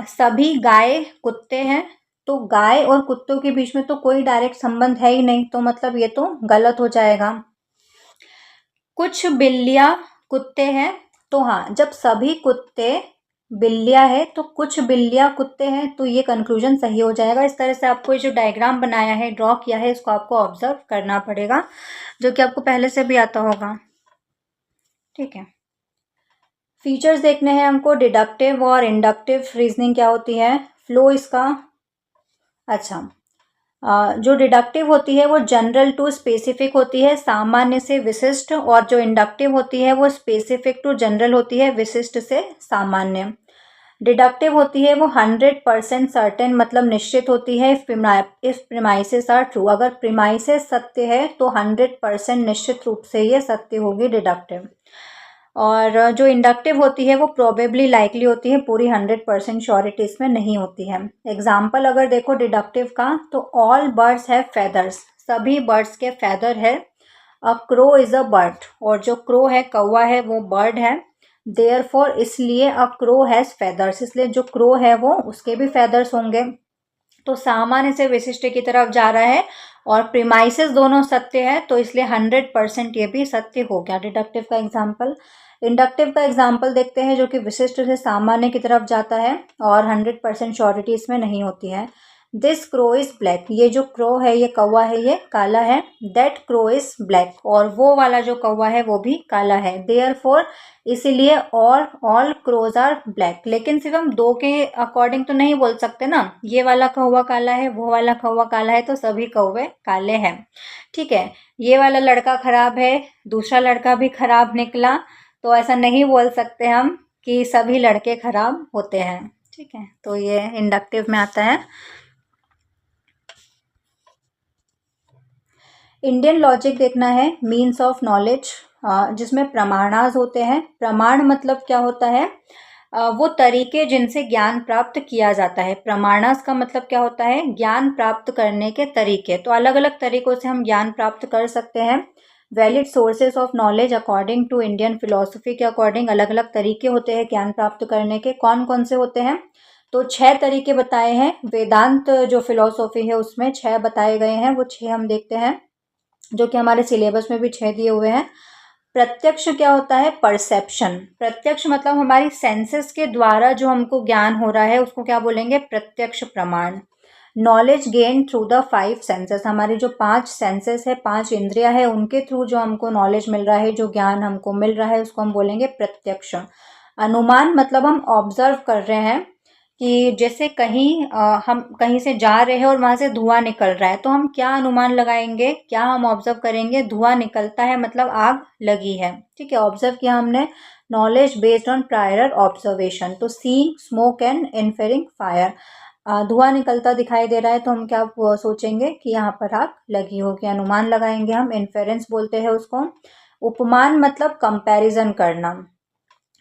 सभी गाय कुत्ते हैं, तो गाय और कुत्तों के बीच में तो कोई डायरेक्ट संबंध है ही नहीं, तो मतलब ये तो गलत हो जाएगा। कुछ बिल्लियाँ कुत्ते हैं, तो हाँ, जब सभी कुत्ते बिल्लियाँ हैं तो कुछ बिल्लियाँ कुत्ते हैं, तो ये कंक्लूजन सही हो जाएगा। इस तरह से आपको ये जो डायग्राम बनाया है, ड्रॉ किया है, इसको आपको ऑब्जर्व करना पड़ेगा, जो कि आपको पहले से भी आता होगा। ठीक है, फीचर्स देखने हैं हमको। डिडक्टिव और इंडक्टिव रीजनिंग क्या होती है, फ्लो इसका। अच्छा, जो डिडक्टिव होती है वो जनरल टू स्पेसिफिक होती है, सामान्य से विशिष्ट, और जो इंडक्टिव होती है वो स्पेसिफिक टू जनरल होती है, विशिष्ट से सामान्य। डिडक्टिव होती है वो 100% सर्टेन, मतलब निश्चित होती है। इफ प्रीमाइसेस आर ट्रू, अगर प्रीमाइसेस सत्य है तो 100% निश्चित रूप से ये सत्य होगी, डिडक्टिव। और जो इंडक्टिव होती है वो प्रोबेबली लाइकली होती है, पूरी 100% श्योरिटी इसमें नहीं होती है। एग्जाम्पल अगर देखो डिडक्टिव का, तो ऑल बर्ड्स हैव फेदर्स, सभी बर्ड्स के फेदर है। A crow is a bird, और जो क्रो है, कौवा है, वो बर्ड है। देयरफॉर, इसलिए अ क्रो हैज फेदर्स, इसलिए जो क्रो है वो उसके भी फेदर्स होंगे। तो सामान्य से विशिष्ट की तरफ जा रहा है, और प्रीमाइसेस दोनों सत्य है, तो इसलिए 100% ये भी सत्य हो गया, डिडक्टिव का एग्जाम्पल। इंडक्टिव का एग्जाम्पल देखते हैं, जो कि विशिष्ट से सामान्य की तरफ जाता है, और 100% श्योरिटी इसमें नहीं होती है। दिस क्रो इज ब्लैक, ये जो क्रो है, ये कौवा है, ये काला है। दैट क्रो इज ब्लैक, और वो वाला जो कौवा है वो भी काला है। देयरफॉर, इसीलिए, और ऑल क्रोज आर ब्लैक। लेकिन सिर्फ हम दो के अकॉर्डिंग तो नहीं बोल सकते ना, ये वाला कौवा काला है, वो वाला कौवा काला है, तो सभी कौवे काले हैं। ठीक है, ये वाला लड़का खराब है, दूसरा लड़का भी खराब निकला, तो ऐसा नहीं बोल सकते हम कि सभी लड़के खराब होते हैं। ठीक है, तो ये इंडक्टिव में आता है। इंडियन लॉजिक देखना है, मीन्स ऑफ नॉलेज, जिसमें प्रमाणाज होते हैं। प्रमाण मतलब क्या होता है, वो तरीके जिनसे ज्ञान प्राप्त किया जाता है। प्रमाणास का मतलब क्या होता है, ज्ञान प्राप्त करने के तरीके। तो अलग अलग तरीकों से हम ज्ञान प्राप्त कर सकते हैं। Valid sources of knowledge, according to Indian philosophy के अकॉर्डिंग अलग अलग तरीके होते हैं ज्ञान प्राप्त करने के। कौन कौन से होते हैं, तो 6 तरीके बताए हैं। वेदांत जो फिलोसॉफी है उसमें 6 बताए गए हैं, वो 6 हम देखते हैं, जो कि हमारे सिलेबस में भी 6 दिए हुए हैं। प्रत्यक्ष क्या होता है, परसेप्शन। प्रत्यक्ष मतलब हमारी सेंसेस के द्वारा जो हमको ज्ञान हो रहा है, उसको क्या बोलेंगे, प्रत्यक्ष प्रमाण। Knowledge gain through the 5 senses, हमारी जो 5 सेंसेस है, 5 इंद्रियां है, उनके थ्रू जो हमको नॉलेज मिल रहा है, जो ज्ञान हमको मिल रहा है, उसको हम बोलेंगे प्रत्यक्ष। अनुमान मतलब हम ऑब्जर्व कर रहे हैं, कि जैसे कहीं हम कहीं से जा रहे हैं और वहाँ से धुआं निकल रहा है, तो हम क्या अनुमान लगाएंगे, क्या हम ऑब्जर्व करेंगे, धुआं निकलता है मतलब आग लगी है। ठीक है, ऑब्जर्व किया हमने, knowledge based on prior observation. तो सीइंग स्मोक एंड इन्फेरिंग फायर, धुआं निकलता दिखाई दे रहा है, तो हम क्या सोचेंगे कि यहाँ पर आग लगी होगी, अनुमान लगाएंगे हम, इन्फेरेंस बोलते हैं उसको। उपमान मतलब कंपैरिजन करना।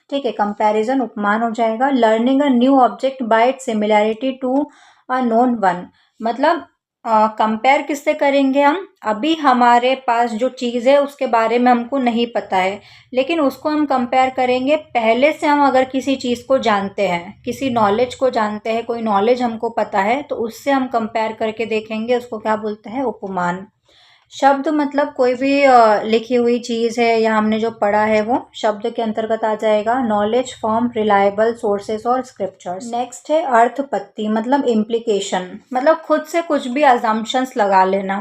ठीक है, कंपैरिजन उपमान हो जाएगा। Learning a new object by its similarity to a known one, मतलब कंपेयर किससे करेंगे हम, अभी हमारे पास जो चीज़ है उसके बारे में हमको नहीं पता है, लेकिन उसको हम कंपेयर करेंगे पहले से। हम अगर किसी चीज़ को जानते हैं, किसी नॉलेज को जानते हैं, कोई नॉलेज हमको पता है, तो उससे हम कंपेयर करके देखेंगे, उसको क्या बोलते हैं, उपमान। शब्द मतलब कोई भी लिखी हुई चीज़ है, या हमने जो पढ़ा है वो शब्द के अंतर्गत आ जाएगा। नॉलेज फ्रॉम रिलायबल सोर्सेस और स्क्रिप्चर्स। नेक्स्ट है अर्थपत्ति, मतलब इम्प्लीकेशन, मतलब खुद से कुछ भी अजम्पशंस लगा लेना।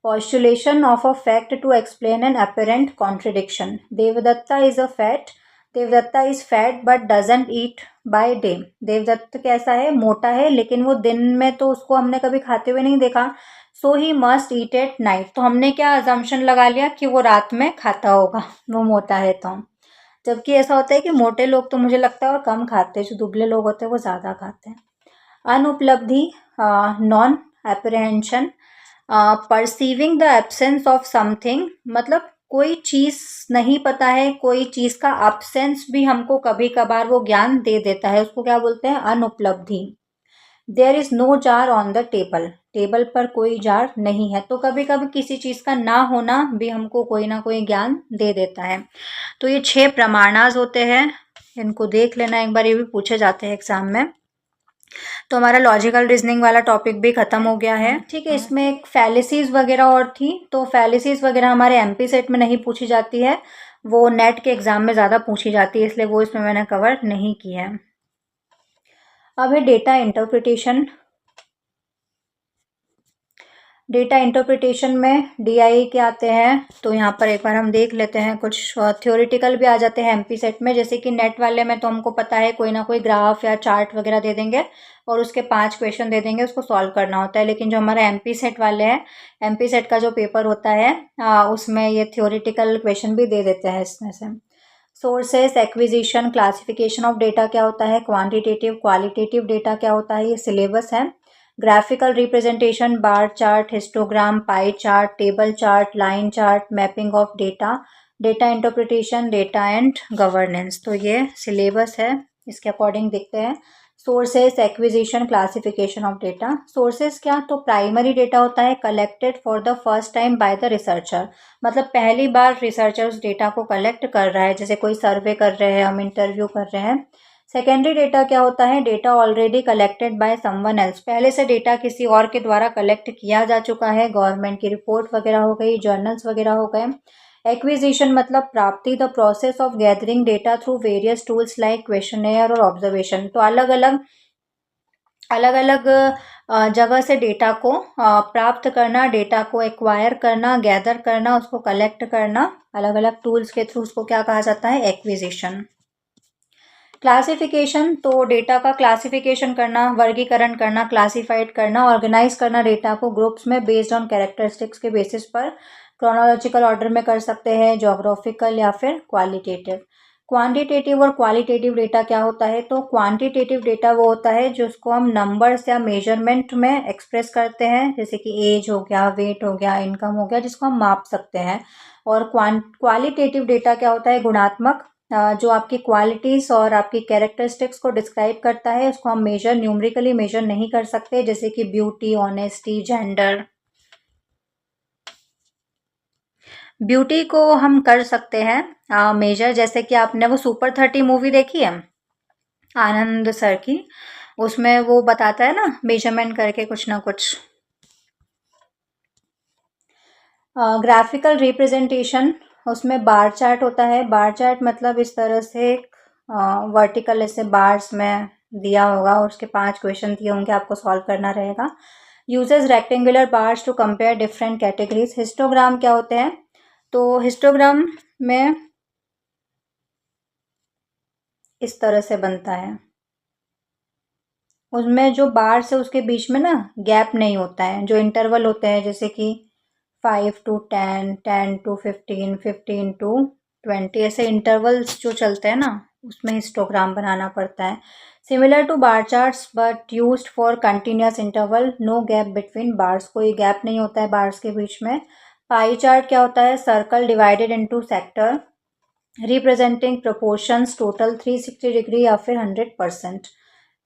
Postulation of a fact to explain an apparent contradiction. Devadatta is a fat, Devadatta is fat but doesn't eat by day. Devadatta कैसा है, मोटा है, लेकिन वो दिन में तो उसको हमने कभी खाते हुए नहीं देखा। So he must eat at night, तो हमने क्या अजम्पशन लगा लिया कि वो रात में खाता होगा, वो मोटा है तो। जबकि ऐसा होता है कि मोटे लोग तो मुझे लगता है और कम खाते हैं, जो दुबले लोग होते हैं वो ज़्यादा खाते हैं। अनुपलब्धि, non apprehension, perceiving the absence of something, मतलब कोई चीज़ नहीं पता है, कोई चीज़ का एब्सेंस भी हमको कभी कभार वो ज्ञान दे देता है, उसको क्या बोलते हैं, अनुपलब्धि। There is no jar on the table, table पर कोई जार नहीं है, तो कभी कभी किसी चीज़ का ना होना भी हमको कोई ना कोई ज्ञान दे देता है। तो ये 6 प्रमाणाज होते हैं, इनको देख लेना एक बार, ये भी पूछे जाते हैं एग्जाम में। तो हमारा लॉजिकल रीजनिंग वाला टॉपिक भी खत्म हो गया है। ठीक है, इसमें एक फैलिसीज वगैरह और थी, तो फैलिसीज वगैरह हमारे एमपी सेट में नहीं पूछी जाती है, वो नेट के एग्जाम में ज़्यादा पूछी जाती है, इसलिए वो इसमें मैंने कवर नहीं की है। अब है डेटा इंटरप्रिटेशन। डेटा इंटरप्रिटेशन में डीआई के आते हैं, तो यहाँ पर एक बार हम देख लेते हैं, कुछ थ्योरेटिकल भी आ जाते हैं एमपी सेट में, जैसे कि नेट वाले में तो हमको पता है कोई ना कोई ग्राफ या चार्ट वगैरह दे देंगे और उसके 5 क्वेश्चन दे देंगे, उसको सॉल्व करना होता है। लेकिन जो हमारा एमपी सेट वाले हैं, एमपी सेट का जो पेपर होता है उसमें ये थ्योरेटिकल क्वेश्चन भी दे देते हैं इसमें से। Sources, acquisition, classification of data क्या होता है, क्वांटिटेटिव क्वालिटेटिव डेटा क्या होता है, ये सिलेबस है। Graphical representation, bar chart, histogram, pie chart, table chart, line chart, mapping of data, data interpretation, data and governance, तो ये सिलेबस है, इसके अकॉर्डिंग देखते हैं। Sources, acquisition, classification of data. Sources क्या, तो प्राइमरी डेटा होता है collected for the first time by the researcher, मतलब पहली बार रिसर्चर उस डेटा को कलेक्ट कर रहा है, जैसे कोई सर्वे कर रहे हैं, हम इंटरव्यू कर रहे हैं। सेकेंडरी डेटा क्या होता है, data already collected by someone else, पहले से डेटा किसी और के द्वारा कलेक्ट किया जा चुका है, गवर्नमेंट की रिपोर्ट वगैरह हो गई, जर्नल्स वगैरह हो गए। एक्विजिशन मतलब प्राप्ति, the process of gathering data through various tools like questionnaire और ऑब्जर्वेशन, तो अलग अलग जगह से डेटा को प्राप्त करना, डेटा को एक्वायर करना, गैदर करना, उसको कलेक्ट करना, अलग अलग टूल्स के थ्रू, उसको क्या कहा जाता है, एक्विजिशन। क्लासिफिकेशन, तो डेटा का क्लासिफिकेशन करना, वर्गीकरण करना, क्लासिफाइड करना, ऑर्गेनाइज करना डेटा को ग्रुप्स में बेस्ड ऑन कैरेक्टरिस्टिक्स के बेसिस पर, क्रोनोलॉजिकल ऑर्डर में कर सकते हैं, जोग्राफिकल या फिर क्वालिटेटिव। क्वांटिटेटिव और क्वालिटेटिव डेटा क्या होता है, तो क्वांटिटेटिव डेटा वो होता है जो उसको हम नंबर्स या मेजरमेंट में एक्सप्रेस करते हैं, जैसे कि एज हो गया, वेट हो गया, इनकम हो गया, जिसको हम माप सकते हैं। और क्वालिटेटिव डेटा क्या होता है, गुणात्मक, जो आपकी क्वालिटीज़ और आपकी कैरेक्टरिस्टिक्स को डिस्क्राइब करता है, उसको हम न्यूमरिकली मेजर नहीं कर सकते, जैसे कि ब्यूटी, ऑनेस्टी, जेंडर। ब्यूटी को हम कर सकते हैं मेजर, जैसे कि आपने वो सुपर 30 मूवी देखी है आनंद सर की, उसमें वो बताता है ना मेजरमेंट करके कुछ ना कुछ। ग्राफिकल रिप्रेजेंटेशन, उसमें बार चार्ट होता है, बार चार्ट मतलब इस तरह से वर्टिकल ऐसे बार्स में दिया होगा और उसके 5 क्वेश्चन दिए होंगे, आपको सॉल्व करना रहेगा। Uses rectangular bars to compare different categories. Histogram क्या होते हैं, तो हिस्टोग्राम में इस तरह से बनता है, उसमें जो बार्स है उसके बीच में ना गैप नहीं होता है, जो इंटरवल होते हैं जैसे कि 5 to 10, 10 to 15, 15 to 20, ऐसे इंटरवल्स जो चलते हैं ना, उसमें हिस्टोग्राम बनाना पड़ता है। Similar to bar charts but used for continuous interval, no gap between bars, कोई गैप नहीं होता है बार्स के बीच में। पाई चार्ट क्या होता है, circle divided into sector representing proportions, total 360 degree या फिर 100%।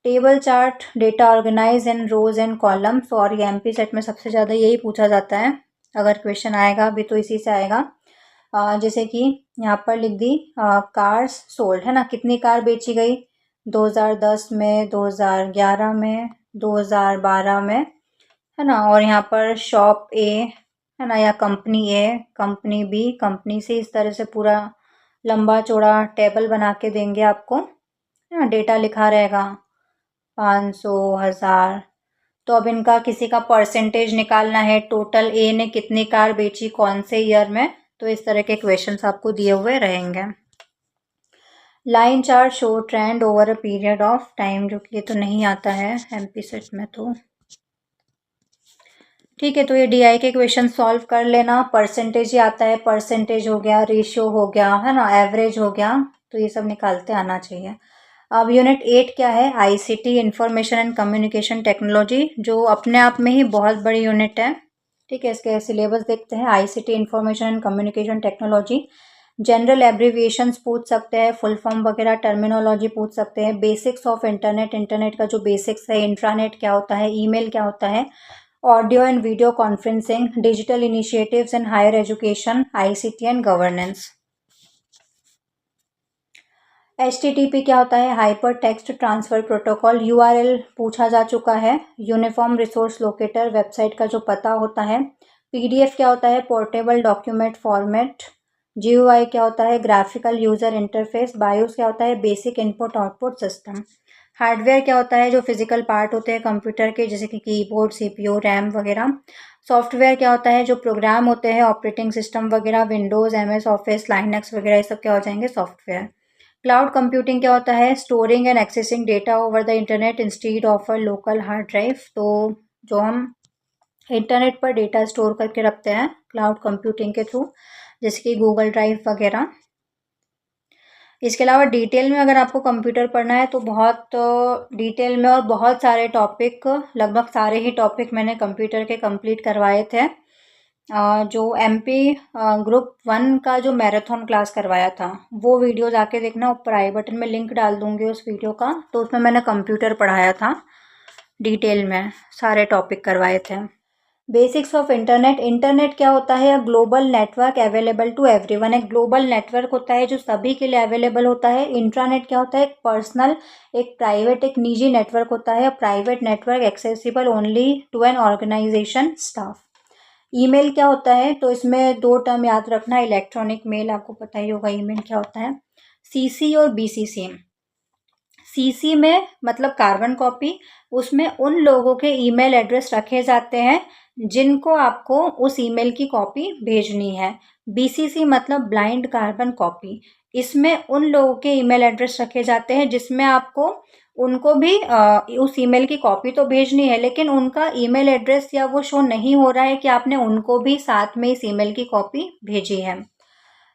Table chart, data organise in rows and columns, और ये एमपी सेट में सबसे ज़्यादा यही पूछा जाता है, अगर क्वेश्चन आएगा भी तो इसी से आएगा। जैसे कि यहाँ पर लिख दी कार्स सोल्ड, है ना, कितनी कार बेची गई 2010 में, 2011 में, 2012 में, है ना। और यहाँ पर शॉप ए, है ना, या कंपनी ए, कंपनी बी, कंपनी सी, इस तरह से पूरा लंबा चौड़ा टेबल बना के देंगे आपको, है ना, डेटा लिखा रहेगा 500, 1000। तो अब इनका किसी का परसेंटेज निकालना है, टोटल ए ने कितनी कार बेची कौन से ईयर में, तो इस तरह के क्वेश्चंस आपको दिए हुए रहेंगे। Line chart show trend over a period of time, जो कि ये तो नहीं आता है एमपी सेट में, तो ठीक है। तो ये डीआई के क्वेश्चन सॉल्व कर लेना, परसेंटेज ही आता है, परसेंटेज हो गया, रेशियो हो गया, है ना, एवरेज हो गया, तो ये सब निकालते आना चाहिए। अब यूनिट 8 क्या है, ICT information and communication technology, जो अपने आप में ही बहुत बड़ी यूनिट है। ठीक है, इसके सिलेबस देखते हैं। ICT information and communication technology, general abbreviations पूछ सकते हैं, फुल फॉर्म वगैरह टर्मिनोलॉजी पूछ सकते हैं, बेसिक्स ऑफ इंटरनेट, इंटरनेट का जो बेसिक्स है, इंट्रानेट क्या होता है, ईमेल क्या होता है, audio and video conferencing, digital initiatives in higher education, ICT and governance. HTTP क्या होता है, hyper text transfer protocol, URL पूछा जा चुका है, यूनिफॉर्म रिसोर्स लोकेटर, वेबसाइट का जो पता होता है, PDF क्या होता है, पोर्टेबल डॉक्यूमेंट फॉर्मेट, GUI क्या होता है, ग्राफिकल यूजर इंटरफेस, बायोस क्या होता है, basic input output system, hardware क्या होता है, जो फिजिकल पार्ट होते हैं कंप्यूटर के, जैसे कि कीबोर्ड, CPU, रैम वगैरह, सॉफ्टवेयर क्या होता है, जो प्रोग्राम होते हैं, ऑपरेटिंग सिस्टम वगैरह, विंडोज़, MS ऑफिस, लाइनक्स वगैरह, ये सब क्या हो जाएंगे, सॉफ्टवेयर। क्लाउड कंप्यूटिंग क्या होता है, storing and accessing data over the internet instead of a local hard drive, तो जो हम इंटरनेट पर डेटा स्टोर करके रखते हैं क्लाउड कंप्यूटिंग के थ्रू, जैसे कि गूगल ड्राइव वगैरह। इसके अलावा डिटेल में अगर आपको कंप्यूटर पढ़ना है तो बहुत डिटेल में और बहुत सारे टॉपिक, लगभग सारे ही टॉपिक मैंने कंप्यूटर के कंप्लीट करवाए थे। जो MP ग्रुप 1 का जो मैराथन क्लास करवाया था, वो वीडियो जाके देखना, ऊपर आई बटन में लिंक डाल दूंगी उस वीडियो का। तो उसमें मैंने कंप्यूटर पढ़ाया था, डिटेल में सारे टॉपिक करवाए थे। बेसिक्स ऑफ इंटरनेट, इंटरनेट क्या होता है, global network available to everyone, एक ग्लोबल नेटवर्क होता है जो सभी के लिए अवेलेबल होता है। इंट्रानेट क्या होता है, एक पर्सनल, एक प्राइवेट, एक निजी नेटवर्क होता है, private network accessible only to an organisation staff. Email क्या होता है, तो इसमें दो टर्म याद रखना, इलेक्ट्रॉनिक मेल आपको पता ही होगा ईमेल क्या होता है। CC और BCC, CC में मतलब कार्बन कॉपी, उसमें उन लोगों के ईमेल एड्रेस रखे जाते हैं जिनको आपको उस ईमेल की कॉपी भेजनी है। BCC मतलब ब्लाइंड कार्बन कॉपी, इसमें उन लोगों के ईमेल एड्रेस रखे जाते हैं जिसमें आपको उनको भी उस ईमेल की कॉपी तो भेजनी है, लेकिन उनका ईमेल एड्रेस या वो शो नहीं हो रहा है कि आपने उनको भी साथ में इस ईमेल की कॉपी भेजी है।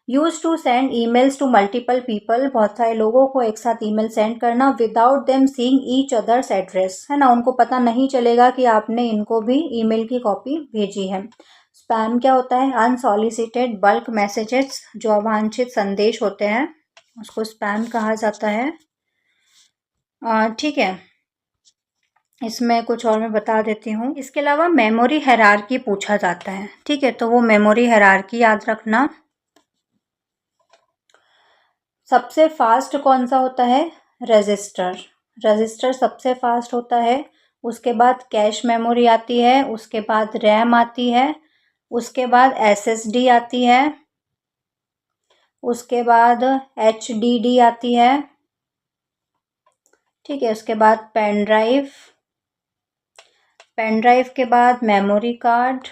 Use to send emails to multiple people, बहुत सारे लोगों को एक साथ ईमेल सेंड करना, without them seeing each others address, है ना, उनको पता नहीं चलेगा कि आपने इनको भी ईमेल की कॉपी भेजी है। स्पैम क्या होता है, अनसॉलिसिटेड बल्क मैसेजेस, जो अवांछित संदेश होते हैं उसको स्पैम कहा जाता है। ठीक है, इसमें कुछ और मैं बता देती हूँ। इसके अलावा मेमोरी हायरार्की पूछा जाता है। ठीक है, तो वो मेमोरी हायरार्की याद रखना। सबसे फास्ट कौन सा होता है, रजिस्टर, रजिस्टर सबसे फास्ट होता है। उसके बाद कैश मेमोरी आती है, उसके बाद रैम आती है, उसके बाद SSD आती है, उसके बाद HDD आती है। ठीक है, उसके बाद पेन ड्राइव, पेन ड्राइव के बाद मेमोरी कार्ड,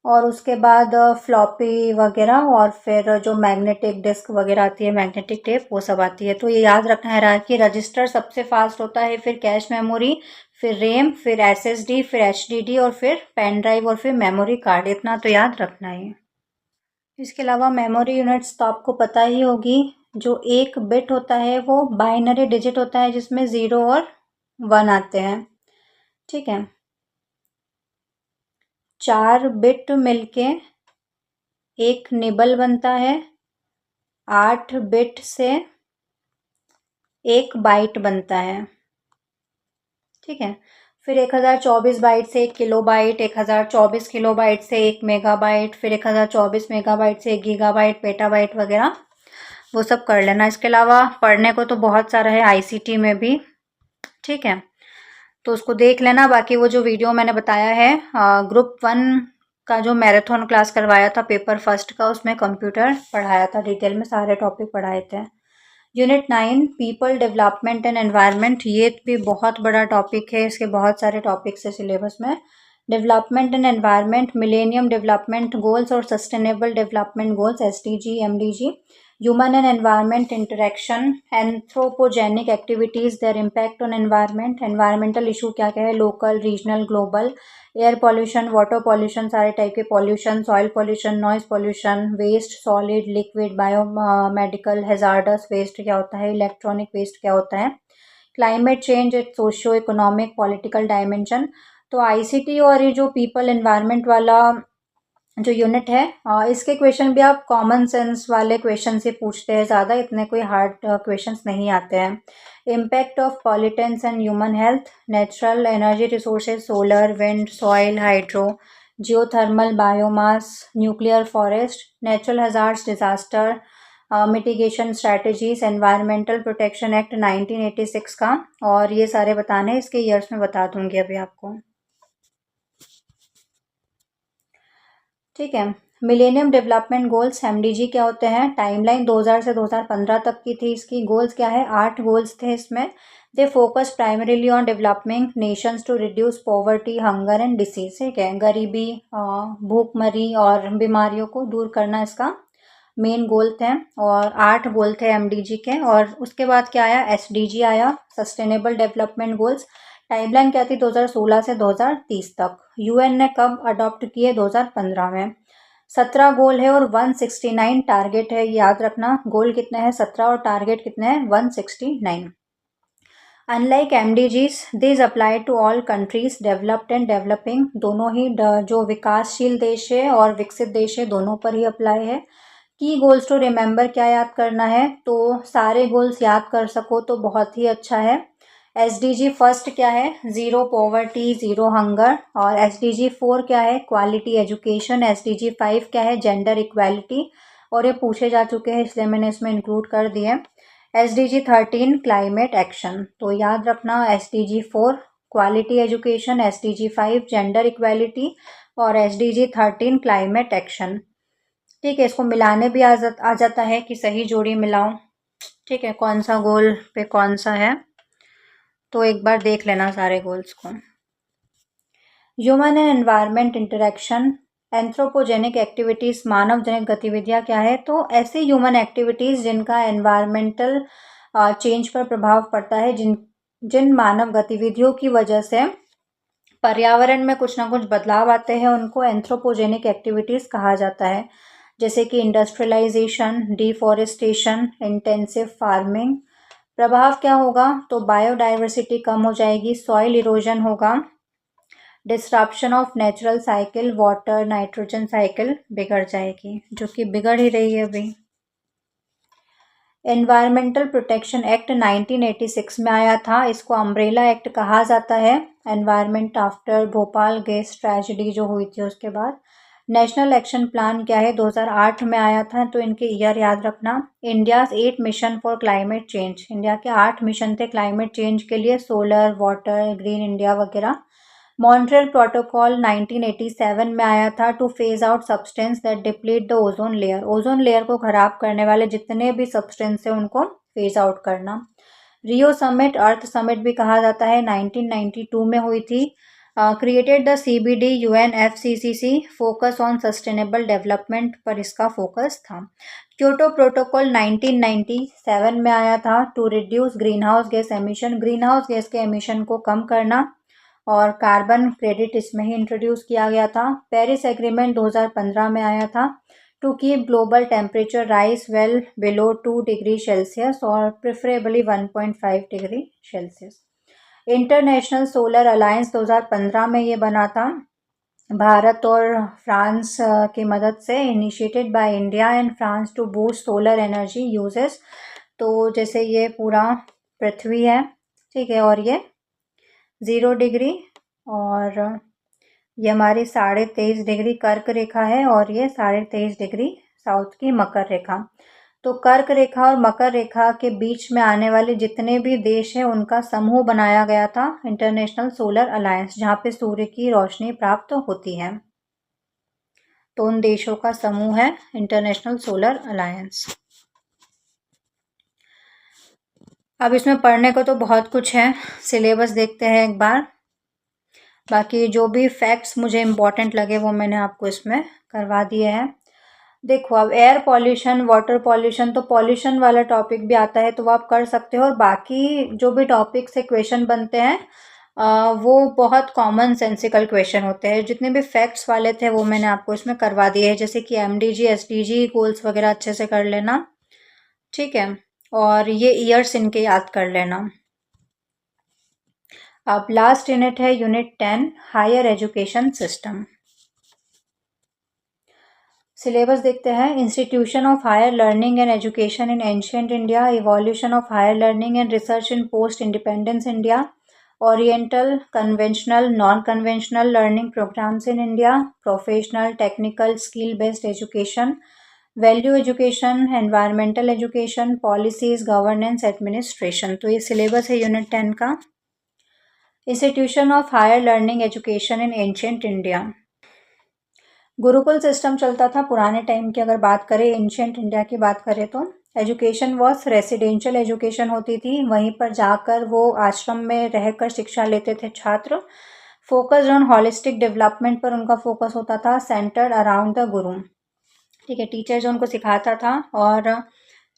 और उसके बाद फ्लॉपी वगैरह, और फिर जो मैग्नेटिक डिस्क वगैरह आती है, मैग्नेटिक टेप, वो सब आती है। तो ये याद रखना है कि रजिस्टर सबसे फास्ट होता है, फिर कैश मेमोरी, फिर रैम, फिर SSD, फिर HDD, और फिर पेन ड्राइव, और फिर मेमोरी कार्ड। इतना तो याद रखना है। इसके अलावा मेमोरी यूनिट्स तो आपको पता ही होगी। जो एक बिट होता है वो बाइनरी डिजिट होता है जिसमें 0 और 1 आते हैं। ठीक है, 4 बिट मिलके एक निबल बनता है, 8 बिट से एक बाइट बनता है। ठीक है, फिर 1024 बाइट से 1 किलोबाइट, 1024 किलोबाइट से 1 मेगाबाइट, फिर 1024 मेगाबाइट से 1 गीगाबाइट, पेटाबाइट वगैरह, वो सब कर लेना। इसके अलावा पढ़ने को तो बहुत सारा है ICT में भी। ठीक है, तो उसको देख लेना। बाकी वो जो वीडियो मैंने बताया है ग्रुप 1 का जो मैराथन क्लास करवाया था पेपर फर्स्ट का, उसमें कंप्यूटर पढ़ाया था, डिटेल में सारे टॉपिक पढ़ाए थे। Unit 9 people development and environment, ये भी बहुत बड़ा टॉपिक है, इसके बहुत सारे टॉपिक्स है सिलेबस में। Development and environment, millennium development goals और sustainable development goals, SDG MDG, human and environment interaction, anthropogenic activities, their impact on environment, environmental issue क्या क्या है, local, regional, global, air pollution, water pollution, सारे type के pollution, soil pollution, noise pollution, waste, solid, liquid, bio medical, hazardous waste क्या होता है, electronic waste क्या होता है, climate change, its socio economic political dimension. तो आईसीटी और ये जो पीपल एनवायरनमेंट वाला जो यूनिट है, इसके क्वेश्चन भी आप कॉमन सेंस वाले क्वेश्चन से पूछते हैं, ज़्यादा इतने कोई हार्ड क्वेश्चंस नहीं आते हैं। Impact of pollutants and human health, natural energy resources, solar, wind, soil, hydro, geothermal, biomass, nuclear forest, natural hazards, disaster, mitigation strategies, environmental protection act 1986 का, और ये सारे बताने हैं, इसके ईयर्स में बता दूंगी अभी आपको। ठीक है। मिलेनियम डेवलपमेंट गोल्स एमडीजी क्या होते हैं, टाइमलाइन 2000 से 2015 तक की थी इसकी। गोल्स क्या है, 8 गोल्स थे इसमें। They focus primarily on developing nations to reduce poverty, hunger and disease. ठीक है, गरीबी, भूखमरी और बीमारियों को दूर करना इसका मेन गोल थे। और 8 गोल थे एमडीजी के। और उसके बाद क्या आया, एसडीजी आया, सस्टेनेबल डेवलपमेंट गोल्स। टाइमलाइन क्या थी, 2016 से 2030 तक। यूएन ने कब अडॉप्ट किए, 2015 में। 17 गोल है और 169 टारगेट है, याद रखना। गोल कितने हैं, 17, और टारगेट कितने हैं, 169। Unlike MDGs, this apply to all countries, developed and developing, दोनों ही जो विकासशील देश है और विकसित देश है, दोनों पर ही अप्लाई है। की गोल्स टू रिमेंबर, क्या याद करना है, तो सारे गोल्स याद कर सको तो बहुत ही अच्छा है। एसडीजी फर्स्ट क्या है, ज़ीरो पॉवर्टी, ज़ीरो हंगर। और एसडीजी 4 क्या है, क्वालिटी एजुकेशन। एसडीजी 5 क्या है, जेंडर इक्वालिटी। और ये पूछे जा चुके हैं इसलिए मैंने इसमें इंक्लूड कर दिए। SDG 13 climate action. तो याद रखना, SDG 4 quality education, SDG 5 gender equality, और एसडीजी 13 क्लाइमेट एक्शन। ठीक है, इसको मिलाने भी आ जाता है कि सही जोड़ी मिलाओ। ठीक है, कौन सा गोल पे कौन सा है, तो एक बार देख लेना सारे गोल्स को। Human and environment interaction, anthropogenic activities, मानव जनित गतिविधियाँ क्या है, तो ऐसी ह्यूमन एक्टिविटीज़ जिनका एनवायरमेंटल चेंज पर प्रभाव पड़ता है, जिन मानव गतिविधियों की वजह से पर्यावरण में कुछ ना कुछ बदलाव आते हैं, उनको एंथ्रोपोजेनिक एक्टिविटीज़ कहा जाता है। जैसे कि इंडस्ट्रियलाइजेशन, डिफॉरेस्टेशन, इंटेंसिव फार्मिंग। प्रभाव क्या होगा, तो बायोडाइवर्सिटी कम हो जाएगी, सॉइल इरोजन होगा, disruption of natural cycle, water nitrogen cycle बिगड़ जाएगी, जो कि बिगड़ ही रही है अभी। एनवायरमेंटल प्रोटेक्शन एक्ट 1986 में आया था, इसको अम्ब्रेला एक्ट कहा जाता है। Environment after Bhopal gas tragedy जो हुई थी उसके बाद। नेशनल एक्शन प्लान क्या है, 2008 में आया था, तो इनके ईयर याद रखना। India's 8 mission for climate change, India के 8 मिशन थे क्लाइमेट चेंज के लिए, सोलर, वाटर, ग्रीन इंडिया वगैरह। मॉन्ट्रियल प्रोटोकॉल 1987 में आया था, two phase out substance that deplete the ozone layer, ozone layer को खराब करने वाले जितने भी सब्सटेंस है उनको फेज आउट करना। रियो समिट, अर्थ समिट भी कहा जाता है, 1992 में हुई थी। Created the CBD UNFCCC, focus on sustainable development पर इसका फोकस था। क्योटो प्रोटोकॉल 1997 में आया था, to reduce green house gas emission, green house gas के एमिशन को कम करना। और कार्बन क्रेडिट इसमें ही इंट्रोड्यूस किया गया था। पेरिस एग्रीमेंट 2015 में आया था, to keep global temperature rise well below 2 degree Celsius और preferably 1.5 degree Celsius. International solar alliance 2015 में ये बना था, भारत और फ्रांस की मदद से, initiated by India and France to boost solar energy uses. तो जैसे ये पूरा पृथ्वी है, ठीक है, और ये 0 डिग्री, और ये हमारी 23.5 डिग्री कर्क रेखा है, और ये 23.5 डिग्री साउथ की मकर रेखा। तो कर्क रेखा और मकर रेखा के बीच में आने वाले जितने भी देश हैं उनका समूह बनाया गया था, इंटरनेशनल सोलर अलायंस, जहाँ पे सूर्य की रोशनी प्राप्त होती है। तो उन देशों का समूह है इंटरनेशनल सोलर अलायंस। अब इसमें पढ़ने को तो बहुत कुछ है, सिलेबस देखते हैं एक बार। बाकी जो भी फैक्ट्स मुझे इम्पॉर्टेंट लगे वो मैंने आपको इसमें करवा दिए हैं। देखो, अब एयर पॉल्यूशन, वाटर पॉल्यूशन, तो पॉल्यूशन वाला टॉपिक भी आता है तो वो आप कर सकते हो, और बाकी जो भी टॉपिक से क्वेश्चन बनते हैं वो बहुत कॉमन सेंसिकल क्वेश्चन होते हैं। जितने भी फैक्ट्स वाले थे वो मैंने आपको इसमें करवा दिए हैं, जैसे कि एमडीजी, एसडीजी गोल्स वगैरह अच्छे से कर लेना, ठीक है। और ये ईयर्स इनके याद कर लेना। अब लास्ट यूनिट है unit 10, higher education system. Syllabus देखते हैं। Institution of higher learning and education in ancient India, evolution of higher learning and research in post independence India, oriental, conventional, non conventional learning programmes in India, professional, technical, skill based education, value education, environmental education, policies, governance, administration. तो ये syllabus है unit 10 का। Institution of higher learning education in ancient India. Gurukul system चलता था पुराने time की। अगर बात करें एंशियंट इंडिया की बात करें तो एजुकेशन वॉज रेसिडेंशियल एजुकेशन होती थी, वहीं पर जाकर वो आश्रम में रहकर शिक्षा लेते थे छात्र। फोकस्ड ऑन हॉलिस्टिक डेवलपमेंट पर उनका फोकस होता था, सेंटर्ड अराउंड द गुरु, ठीक है। टीचर जो उनको सिखाता था। और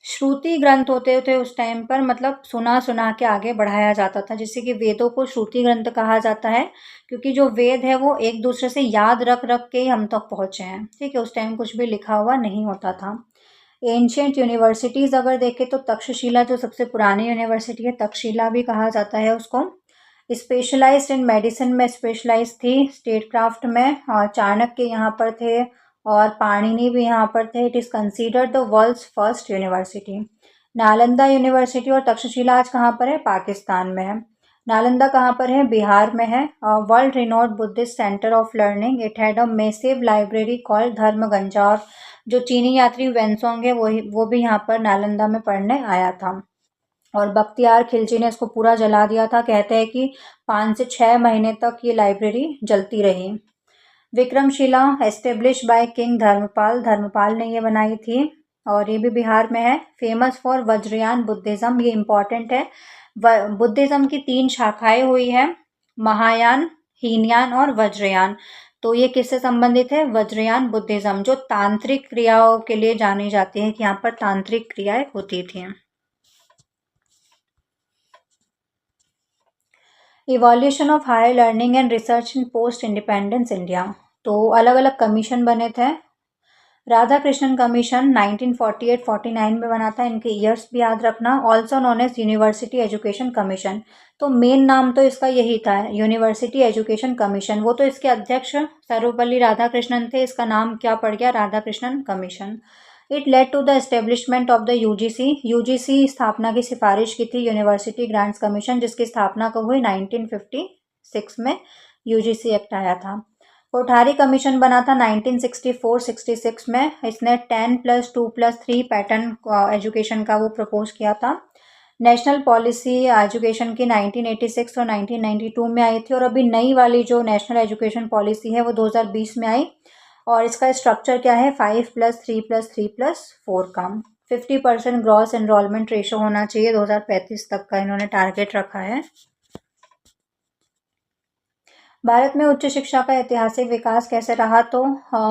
श्रुति ग्रंथ होते थे उस टाइम पर, मतलब सुना सुना के आगे बढ़ाया जाता था, जिससे कि वेदों को श्रुति ग्रंथ कहा जाता है, क्योंकि जो वेद है वो एक दूसरे से याद रख रख के ही हम तक पहुँचे हैं, ठीक है। उस टाइम कुछ भी लिखा हुआ नहीं होता था। एंशियंट यूनिवर्सिटीज़ अगर देखें तो तक्षशिला जो सबसे पुरानी यूनिवर्सिटी है, तक्षशिला भी कहा जाता है उसको। स्पेशलाइज्ड इन मेडिसिन में स्पेशलाइज थी, स्टेट क्राफ्ट में चाणक्य यहाँ पर थे, और पाणिनि भी यहाँ पर थे। It is considered the world's first university. Nalanda university और तक्षशिला आज कहाँ पर है? पाकिस्तान में है। नालंदा कहाँ पर है? बिहार में है। World renowned Buddhist centre of learning. It had a massive library called Dharmaganja. और जो चीनी यात्री वेंसोंग है वो भी यहाँ पर नालंदा में पढ़ने आया था। और बख्तियार खिलजी ने इसको पूरा जला दिया था। कहते हैं कि 5 से 6 महीने तक ये लाइब्रेरी जलती रही। Vikramshila establish by king Dharmapal, Dharmapal ने ये बनाई थी, और ये भी बिहार में है। फेमस फॉर वज्रयान बुद्धिज़्म, ये इम्पॉर्टेंट है। बुद्धिज़्म की 3 शाखाएं हुई है, महायान, हीनयान और वज्रयान। तो ये किससे संबंधित है? वज्रयान बुद्धिज़्म, जो तांत्रिक क्रियाओं के लिए जानी जाती है, कि यहाँ पर तांत्रिक क्रियाएं होती थी। Evolution of higher learning and research in post independence India. तो अलग अलग कमीशन बने थे। राधा कृष्णन कमीशन 1948-49 में बना था। इनके ईयर्स भी याद रखना। Also known as university education commission. तो मेन नाम तो इसका यही था, यूनिवर्सिटी एजुकेशन कमीशन। वो तो इसके अध्यक्ष सर्वपल्ली राधाकृष्णन थे, इसका नाम क्या पड़ गया? Radha Krishnan commission. It led to the establishment of the UGC. UGC स्थापना की सिफारिश की थी यूनिवर्सिटी ग्रांट्स कमीशन, जिसकी स्थापना कब हुई? 1956 में यूजीसी एक्ट आया था। कोठारी कमीशन बना था 1964-66 में। इसने 10+2+3 पैटर्न एजुकेशन का वो प्रपोज किया था। नेशनल पॉलिसी एजुकेशन की 1986 और 1992 में आई थी, और अभी नई वाली जो नेशनल एजुकेशन पॉलिसी है वो 2020 में आई। और इसका स्ट्रक्चर क्या है? 5+3+3+4 का। 50% ग्रॉस एनरोलमेंट रेशो होना चाहिए 2035 तक का इन्होंने टारगेट रखा है। भारत में उच्च शिक्षा का ऐतिहासिक विकास कैसे रहा? तो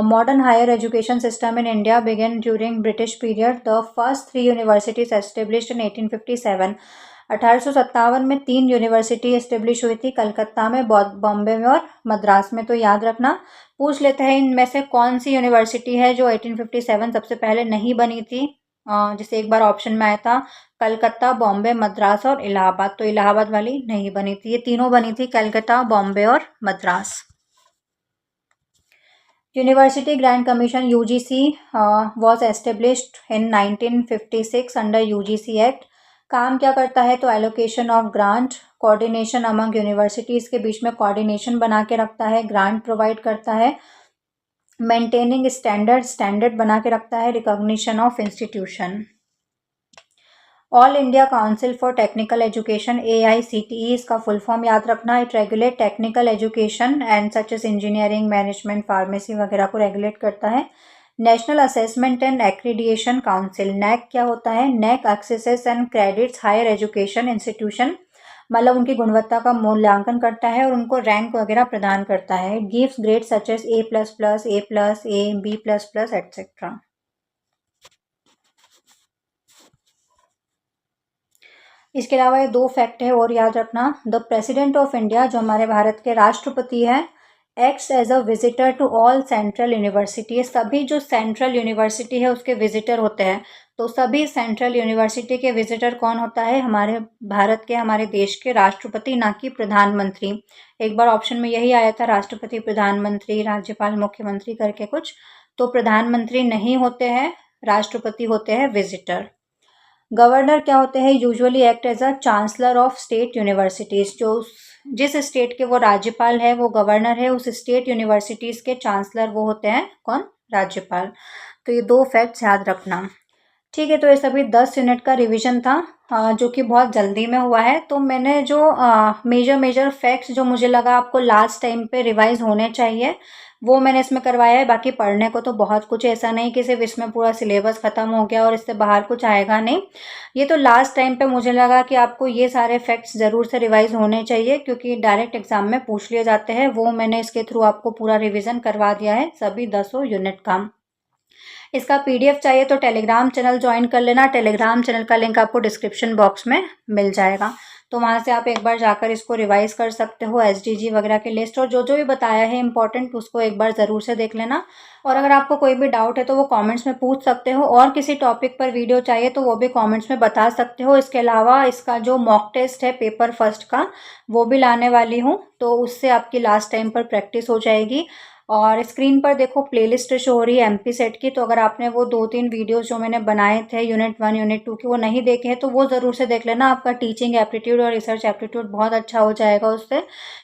modern higher education system in India begin during British period. The first 3 universities established in 1857। 1857 में 3 यूनिवर्सिटी एस्टेब्लिश हुई थी, कलकत्ता में, बॉम्बे में और मद्रास में। तो याद रखना। पूछ लेते हैं इनमें से कौन सी यूनिवर्सिटी है जो 1857 सबसे पहले नहीं बनी थी। जैसे एक बार ऑप्शन में आया था कलकत्ता, बॉम्बे, मद्रास और इलाहाबाद। तो इलाहाबाद वाली नहीं बनी थी, ये तीनों बनी थी, कलकत्ता, बॉम्बे और Madras. University grant commission UGC was established in 1956 under UGC act. काम क्या करता है? तो allocation of grant, coordination among universities के बीच में कोऑर्डिनेशन बना के रखता है, ग्रांट प्रोवाइड करता है, मेंटेनिंग स्टैंडर्ड बना के रखता है, recognition of institution. All India council for technical education AICTE, इसका फुल फॉर्म याद रखना। It regulate technical education and such as engineering, management, pharmacy वगैरह को रेगुलेट करता है। National assessment and accreditation council, NAC क्या होता है? NAC assesses and credits higher education institution, मतलब उनकी गुणवत्ता का मूल्यांकन करता है और उनको रैंक वगैरह प्रदान करता है। Gives grade such as A++, A+, A, B++ etcetera. इसके अलावा ये 2 फैक्ट है और याद रखना। द प्रेसिडेंट ऑफ इंडिया, जो हमारे भारत के राष्ट्रपति हैं, acts as a visitor to all central university. सभी जो सेंट्रल यूनिवर्सिटी है उसके विजिटर होते हैं। तो सभी सेंट्रल यूनिवर्सिटी के विजिटर कौन होता है? हमारे भारत के, हमारे देश के राष्ट्रपति, ना कि प्रधानमंत्री। एक बार ऑप्शन में यही आया था, राष्ट्रपति, प्रधानमंत्री, राज्यपाल, मुख्यमंत्री करके कुछ। तो प्रधानमंत्री नहीं होते हैं, राष्ट्रपति होते हैं विजिटर। गवर्नर क्या होते हैं? Usually act as a chancellor of state universities. जो जिस स्टेट के वो राज्यपाल है वो गवर्नर है, उस स्टेट यूनिवर्सिटीज़ के चांसलर वो होते हैं कौन? राज्यपाल। तो ये 2 फैक्ट्स याद रखना। ठीक है, तो ये सभी 10 यूनिट का रिवीजन था, जो कि बहुत जल्दी में हुआ है। तो मैंने जो मेजर फैक्ट्स जो मुझे लगा आपको लास्ट टाइम पे रिवाइज होने चाहिए, वो मैंने इसमें करवाया है। बाकी पढ़ने को तो बहुत कुछ, ऐसा नहीं कि सिर्फ इसमें पूरा सिलेबस ख़त्म हो गया और इससे बाहर कुछ आएगा नहीं। ये तो लास्ट टाइम पे मुझे लगा कि आपको ये सारे फैक्ट्स ज़रूर से रिवाइज होने चाहिए, क्योंकि डायरेक्ट एग्जाम में पूछ लिए जाते हैं। वो मैंने इसके थ्रू आपको पूरा रिविज़न करवा दिया है, सभी 10 यूनिट का। इसका पीडीएफ चाहिए तो टेलीग्राम चैनल ज्वाइन कर लेना। टेलीग्राम चैनल का लिंक आपको डिस्क्रिप्शन बॉक्स में मिल जाएगा, तो वहाँ से आप एक बार जाकर इसको रिवाइज कर सकते हो। एसडीजी वगैरह की लिस्ट और जो जो भी बताया है इंपॉर्टेंट, उसको एक बार ज़रूर से देख लेना। और अगर आपको कोई भी डाउट है तो वो कमेंट्स में पूछ सकते हो, और किसी टॉपिक पर वीडियो चाहिए तो वो भी कमेंट्स में बता सकते हो। इसके अलावा इसका जो मॉक टेस्ट है पेपर फर्स्ट का, वो भी लाने वाली हूँ, तो उससे आपकी लास्ट टाइम पर प्रैक्टिस हो जाएगी। और स्क्रीन पर देखो प्लेलिस्ट शो हो रही है एमपी सेट की, तो अगर आपने वो 2-3 वीडियोस जो मैंने बनाए थे यूनिट 1 यूनिट 2 की वो नहीं देखे हैं तो वो ज़रूर से देख लेना। आपका टीचिंग एप्टीट्यूड और रिसर्च एप्टीट्यूड बहुत अच्छा हो जाएगा उससे,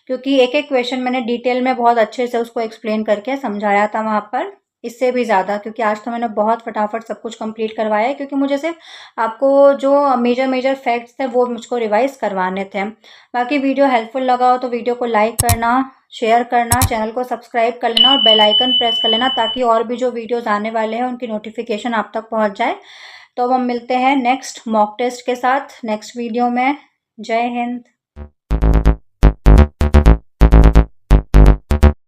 क्योंकि एक एक क्वेश्चन मैंने डिटेल में बहुत अच्छे से उसको एक्सप्लेन करके समझाया था वहाँ पर, इससे भी ज़्यादा, क्योंकि आज तो मैंने बहुत फटाफट सब कुछ कंप्लीट करवाया है, क्योंकि मुझे सिर्फ आपको जो मेजर फैक्ट्स थे वो मुझको रिवाइज करवाने थे। बाकी वीडियो हेल्पफुल लगा हो तो वीडियो को लाइक करना, शेयर करना, चैनल को सब्सक्राइब कर लेना और बेल आइकन प्रेस कर लेना, ताकि और भी जो वीडियोस आने वाले हैं उनकी नोटिफिकेशन आप तक पहुंच जाए। तो अब हम मिलते हैं नेक्स्ट मॉक टेस्ट के साथ नेक्स्ट वीडियो में। जय हिंद।